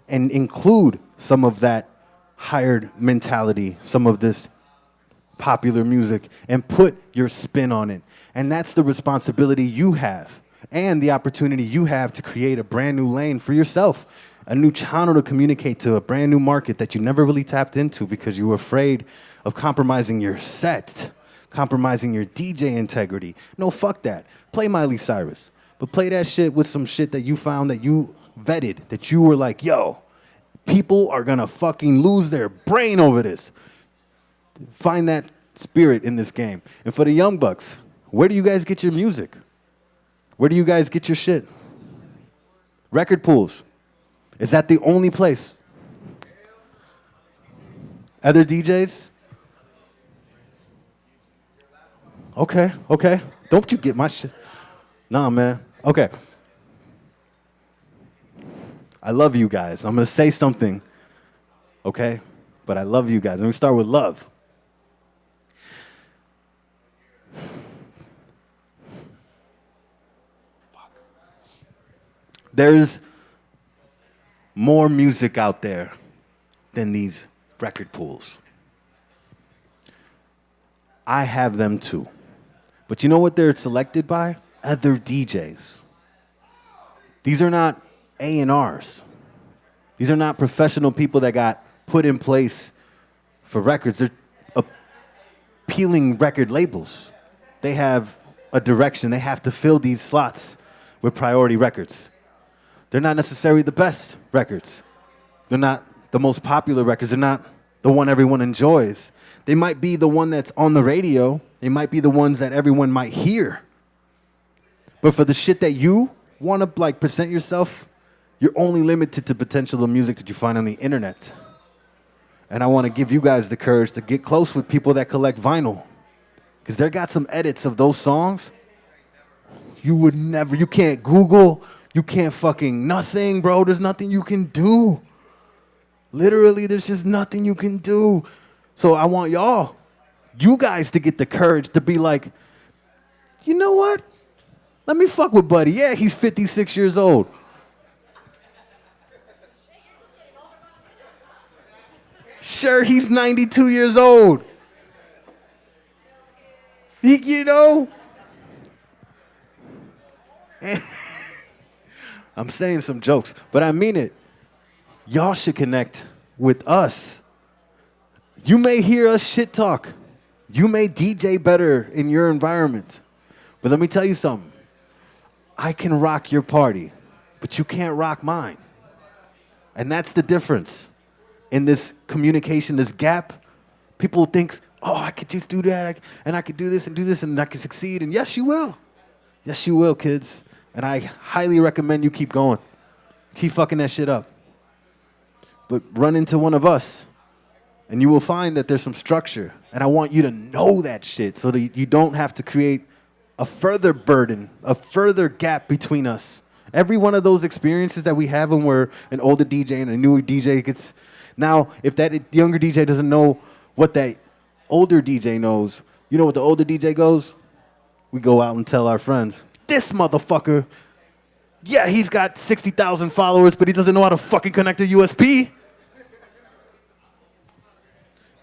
A: and include some of that hired mentality, some of this popular music, and put your spin on it. And that's the responsibility you have and the opportunity you have to create a brand new lane for yourself, a new channel to communicate to a brand new market that you never really tapped into because you were afraid of compromising your set, compromising your DJ integrity. No, fuck that. Play Miley Cyrus, but play that shit with some shit that you found, that you vetted, that you were like, yo, people are gonna fucking lose their brain over this. Find that spirit in this game. And for the young bucks, where do you guys get your music? Where do you guys get your shit? Record pools. Is that the only place? Other DJs? Okay. Don't you get my shit. Nah, man. Okay. I love you guys. I'm going to say something, okay? But I love you guys. Let me start with love. There's more music out there than these record pools. I have them too. But you know what they're selected by? Other DJs. These are not A&Rs. These are not professional people that got put in place for records. They're appealing record labels. They have a direction. They have to fill these slots with priority records. They're not necessarily the best records. They're not the most popular records. They're not the one everyone enjoys. They might be the one that's on the radio. They might be the ones that everyone might hear. But for the shit that you want to like present yourself, you're only limited to potential of music that you find on the internet. And I want to give you guys the courage to get close with people that collect vinyl. Because they got some edits of those songs you can't Google, you can't fucking nothing, bro. There's nothing you can do. Literally, there's just nothing you can do. So I want you guys to get the courage to be like, you know what? Let me fuck with Buddy. Yeah, he's 56 years old. Sure, he's 92 years old. You know? I'm saying some jokes, but I mean it. Y'all should connect with us. You may hear us shit talk. You may DJ better in your environment. But let me tell you something. I can rock your party, but you can't rock mine. And that's the difference in this communication, this gap. People think, oh, I could just do that, and I could do this, and I can succeed. And yes, you will. Yes, you will, kids. And I highly recommend you keep going. Keep fucking that shit up. But run into one of us, and you will find that there's some structure. And I want you to know that shit so that you don't have to create a further burden, a further gap between us. Every one of those experiences that we have when we're an older DJ and a newer DJ gets... Now, if that younger DJ doesn't know what that older DJ knows, you know what the older DJ goes? We go out and tell our friends, this motherfucker, yeah, he's got 60,000 followers, but he doesn't know how to fucking connect a USB.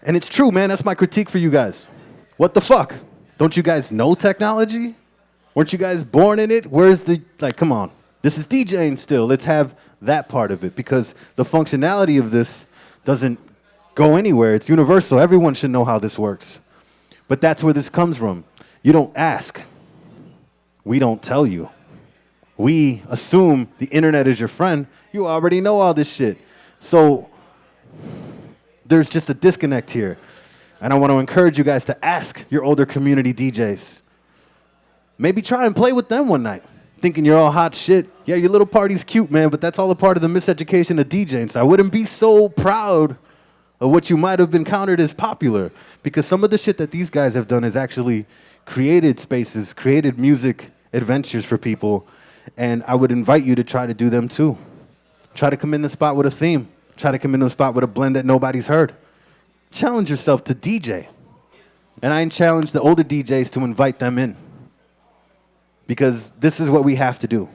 A: And it's true, man. That's my critique for you guys. What the fuck? Don't you guys know technology? Weren't you guys born in it? Where's the... Like, come on. This is DJing still. Let's have that part of it because the functionality of this doesn't go anywhere. It's universal. Everyone should know how this works. But that's where this comes from. You don't ask. We don't tell you. We assume the internet is your friend. You already know all this shit. So there's just a disconnect here. And I want to encourage you guys to ask your older community DJs. Maybe try and play with them one night, thinking you're all hot shit. Yeah, your little party's cute, man, but that's all a part of the miseducation of DJing. So I wouldn't be so proud of what you might have been counted as popular, because some of the shit that these guys have done is actually created spaces, created music adventures for people, and I would invite you to try to do them too. Try to come in the spot with a theme. Try to come in the spot with a blend that nobody's heard. Challenge yourself to DJ. And I challenge the older DJs to invite them in, because this is what we have to do.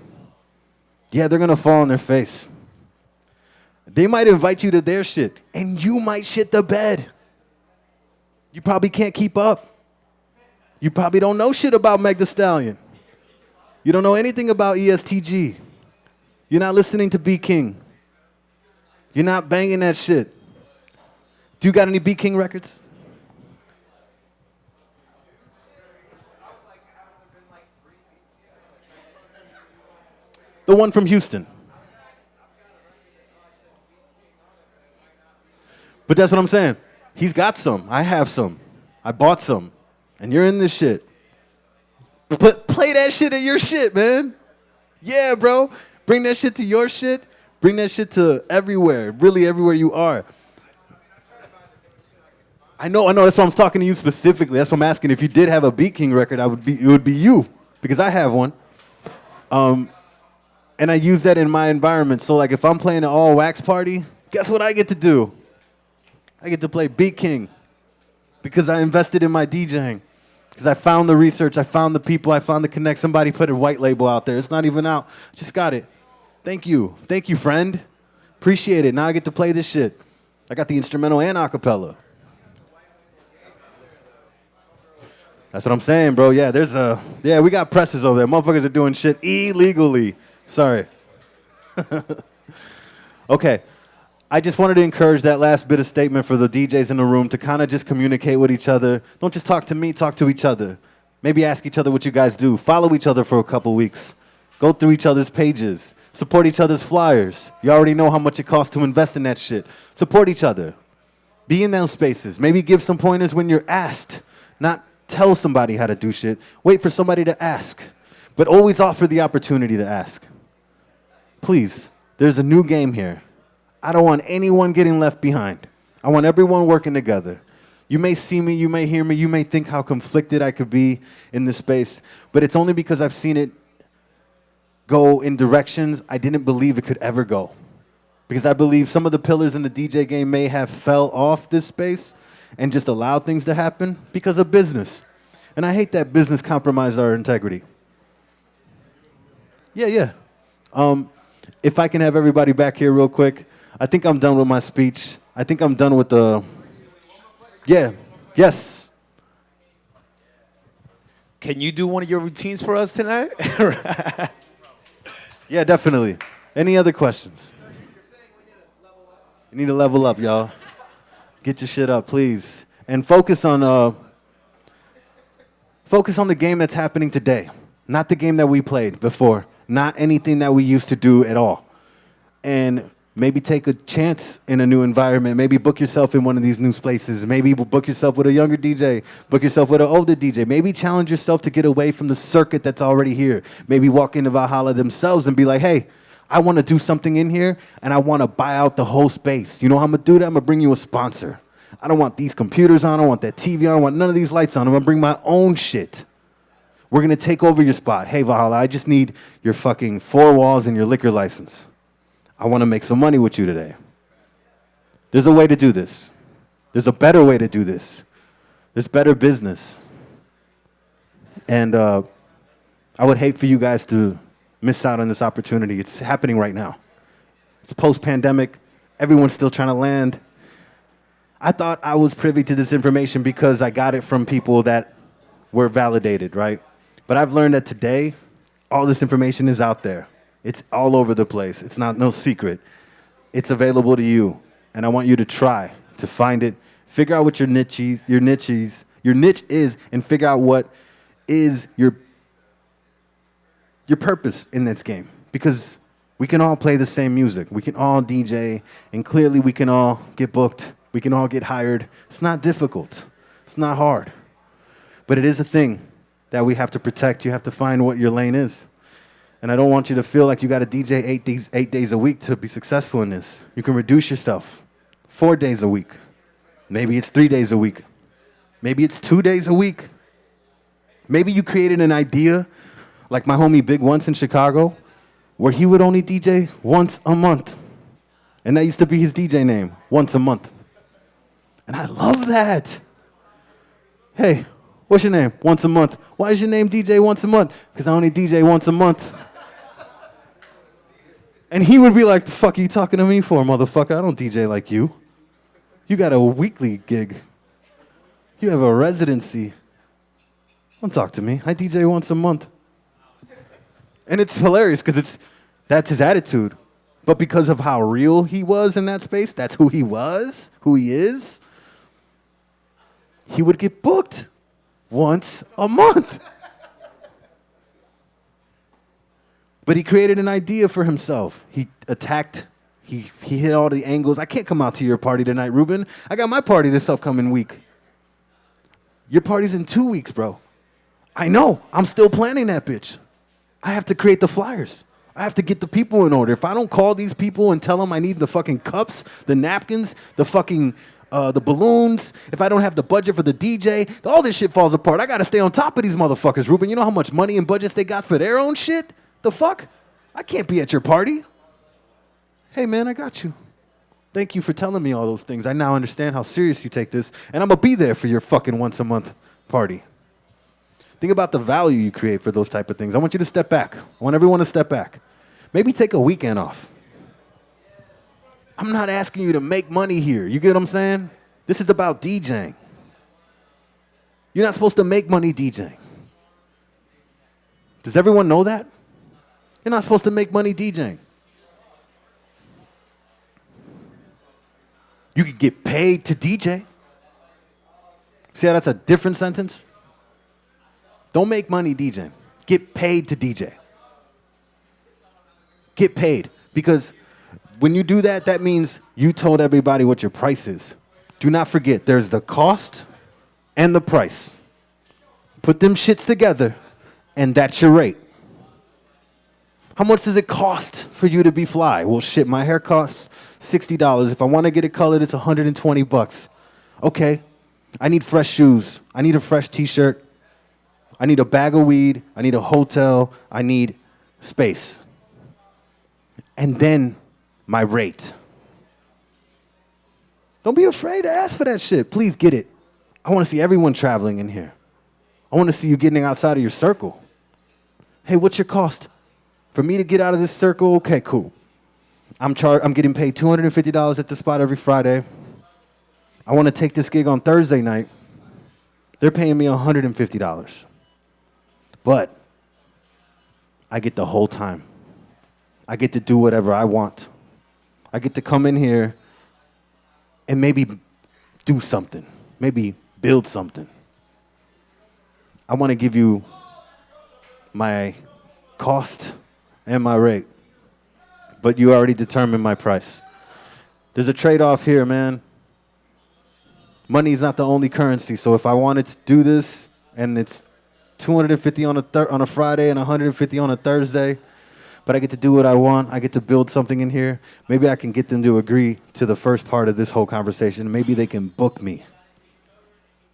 A: Yeah, they're going to fall on their face. They might invite you to their shit, and you might shit the bed. You probably can't keep up. You probably don't know shit about Meg Thee Stallion. You don't know anything about ESTG. You're not listening to B King. You're not banging that shit. Do you got any B King records? The one from Houston. But that's what I'm saying. He's got some. I have some. I bought some. And you're in this shit. But play that shit at your shit, man. Yeah, bro. Bring that shit to your shit. Bring that shit to everywhere. Really everywhere you are. I know. That's why I'm talking to you specifically. That's why I'm asking. If you did have a Beat King record, it would be you. Because I have one. And I use that in my environment. So, like, if I'm playing an all-wax party, guess what I get to do? I get to play Beat King. Because I invested in my DJing. Because I found the research, I found the people, I found the connect. Somebody put a white label out there. It's not even out. Just got it. Thank you. Thank you, friend. Appreciate it. Now I get to play this shit. I got the instrumental and acapella. That's what I'm saying, bro. Yeah, we got presses over there. Motherfuckers are doing shit illegally. Sorry. Okay. I just wanted to encourage that last bit of statement for the DJs in the room to kind of just communicate with each other. Don't just talk to me, talk to each other. Maybe ask each other what you guys do. Follow each other for a couple weeks. Go through each other's pages. Support each other's flyers. You already know how much it costs to invest in that shit. Support each other. Be in those spaces. Maybe give some pointers when you're asked. Not tell somebody how to do shit. Wait for somebody to ask. But always offer the opportunity to ask. Please, there's a new game here. I don't want anyone getting left behind. I want everyone working together. You may see me, you may hear me, you may think how conflicted I could be in this space, but it's only because I've seen it go in directions I didn't believe it could ever go. Because I believe some of the pillars in the DJ game may have fell off this space and just allowed things to happen because of business. And I hate that business compromised our integrity. Yeah. If I can have everybody back here real quick. I think I'm done with my speech. I think I'm done with the... Yeah. Yes.
B: Can you do one of your routines for us tonight?
A: Yeah, definitely. Any other questions? You need to level up, y'all. Get your shit up, please. And focus on Focus on the game that's happening today, not the game that we played before, not anything that we used to do at all. And maybe take a chance in a new environment. Maybe book yourself in one of these new places. Maybe book yourself with a younger DJ. Book yourself with an older DJ. Maybe challenge yourself to get away from the circuit that's already here. Maybe walk into Valhalla themselves and be like, hey, I want to do something in here, and I want to buy out the whole space. You know how I'm going to do that? I'm going to bring you a sponsor. I don't want these computers on. I don't want that TV on. I don't want none of these lights on. I'm going to bring my own shit. We're going to take over your spot. Hey, Valhalla, I just need your fucking 4 walls and your liquor license. I want to make some money with you today. There's a way to do this. There's a better way to do this. There's better business. And I would hate for you guys to miss out on this opportunity. It's happening right now. It's post-pandemic. Everyone's still trying to land. I thought I was privy to this information because I got it from people that were validated, right? But I've learned that today, all this information is out there. It's all over the place. It's not no secret. It's available to you. And I want you to try to find it, figure out what your niche is, and figure out what is your purpose in this game. Because we can all play the same music. We can all DJ, and clearly we can all get booked. We can all get hired. It's not difficult. It's not hard. But it is a thing that we have to protect. You have to find what your lane is. And I don't want you to feel like you got to DJ 8 days a week to be successful in this. You can reduce yourself 4 days a week. Maybe it's 3 days a week. Maybe it's 2 days a week. Maybe you created an idea like my homie Big Once in Chicago where he would only DJ once a month. And that used to be his DJ name, Once a Month. And I love that. Hey, what's your name? Once a month. Why is your name DJ Once a Month? Because I only DJ once a month. And he would be like, the fuck are you talking to me for, motherfucker? I don't DJ like you. You got a weekly gig. You have a residency. Don't talk to me. I DJ once a month. And it's hilarious because that's his attitude. But because of how real he was in that space, that's who he was, who he is, he would get booked once a month. But he created an idea for himself. He attacked, he hit all the angles. I can't come out to your party tonight, Ruben. I got my party this upcoming week. Your party's in 2 weeks, bro. I know. I'm still planning that bitch. I have to create the flyers. I have to get the people in order. If I don't call these people and tell them I need the fucking cups, the napkins, the fucking the balloons, if I don't have the budget for the DJ, all this shit falls apart. I got to stay on top of these motherfuckers, Ruben. You know how much money and budgets they got for their own shit? The fuck? I can't be at your party. Hey, man, I got you. Thank you for telling me all those things. I now understand how serious you take this, and I'm going to be there for your fucking once-a-month party. Think about the value you create for those type of things. I want you to step back. I want everyone to step back. Maybe take a weekend off. I'm not asking you to make money here. You get what I'm saying? This is about DJing. You're not supposed to make money DJing. Does everyone know that? You're not supposed to make money DJing. You could get paid to DJ. See how that's a different sentence? Don't make money DJing. Get paid to DJ. Get paid. Because when you do that, that means you told everybody what your price is. Do not forget, there's the cost and the price. Put them shits together, and that's your rate. How much does it cost for you to be fly? Well, shit, my hair costs $60. If I want to get it colored, it's $120. Okay, I need fresh shoes. I need a fresh t-shirt. I need a bag of weed. I need a hotel. I need space. And then my rate. Don't be afraid to ask for that shit. Please get it. I want to see everyone traveling in here. I want to see you getting outside of your circle. Hey, what's your cost? For me to get out of this circle, okay, cool. I'm getting paid $250 at the spot every Friday. I want to take this gig on Thursday night. They're paying me $150. But I get the whole time. I get to do whatever I want. I get to come in here and maybe do something. Maybe build something. I want to give you my cost and my rate, but you already determined my price. There's a trade-off here, man. Money is not the only currency, so if I wanted to do this and it's 250 on a Friday and 150 on a Thursday, but I get to do what I want, I get to build something in here, maybe I can get them to agree to the first part of this whole conversation. Maybe they can book me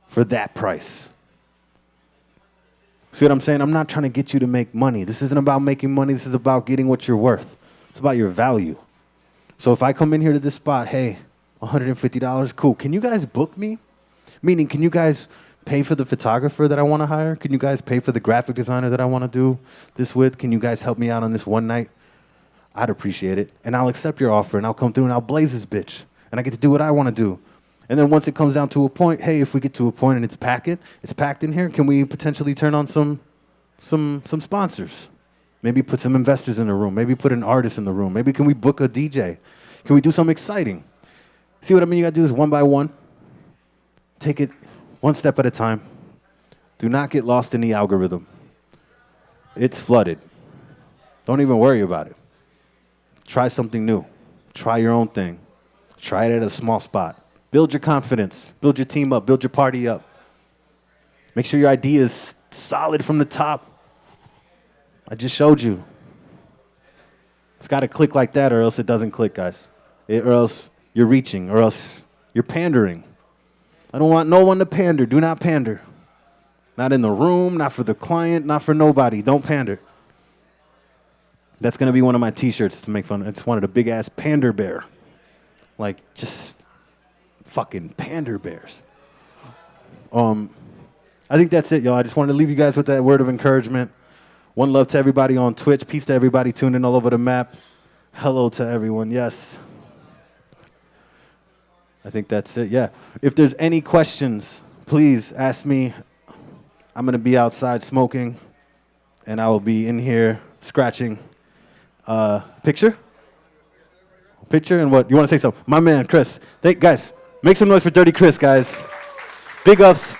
A: for that price. See what I'm saying? I'm not trying to get you to make money. This isn't about making money. This is about getting what you're worth. It's about your value. So if I come in here to this spot, hey, $150, cool. Can you guys book me? Meaning, can you guys pay for the photographer that I want to hire? Can you guys pay for the graphic designer that I want to do this with? Can you guys help me out on this one night? I'd appreciate it. And I'll accept your offer, and I'll come through, and I'll blaze this bitch. And I get to do what I want to do. And then once it comes down to a point, hey, if we get to a point and it's packed in here, can we potentially turn on some sponsors? Maybe put some investors in the room. Maybe put an artist in the room. Maybe can we book a DJ? Can we do something exciting? See what I mean? You got to do this one by one. Take it one step at a time. Do not get lost in the algorithm. It's flooded. Don't even worry about it. Try something new. Try your own thing. Try it at a small spot. Build your confidence. Build your team up. Build your party up. Make sure your idea is solid from the top. I just showed you. It's got to click like that, or else it doesn't click, guys. Or else you're reaching, or else you're pandering. I don't want no one to pander. Do not pander. Not in the room, not for the client, not for nobody. Don't pander. That's going to be one of my T-shirts to make fun. It's one of the big-ass pander bear. Like, just fucking pander bears. I think that's it, y'all. I just wanted to leave you guys with that word of encouragement. One love to everybody on Twitch. Peace to everybody tuned in all over the map. Hello to everyone. Yes. I think that's it, yeah. If there's any questions, please ask me. I'm going to be outside smoking, and I will be in here scratching. Picture? Picture and what? You want to say something? My man, Chris. Guys, make some noise for Dirty Chris, guys. Big ups.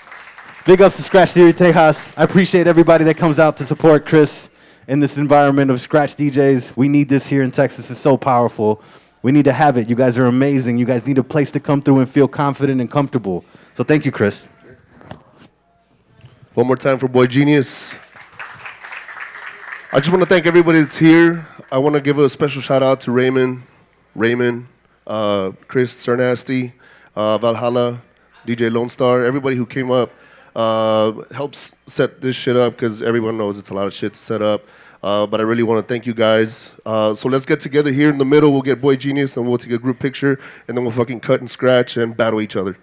A: Big ups to Scratch Theory Tejas. I appreciate everybody that comes out to support Chris in this environment of scratch DJs. We need this here in Texas. It's so powerful. We need to have it. You guys are amazing. You guys need a place to come through and feel confident and comfortable. So thank you, Chris.
F: One more time for Boi Jeanius. I just want to thank everybody that's here. I want to give a special shout out to Raymond, Chris Cernasty, Valhalla, DJ Lone Star, everybody who came up, helps set this shit up because everyone knows it's a lot of shit to set up. But I really want to thank you guys. So let's get together here in the middle. We'll get Boi Jeanius and we'll take a group picture and then we'll fucking cut and scratch and battle each other.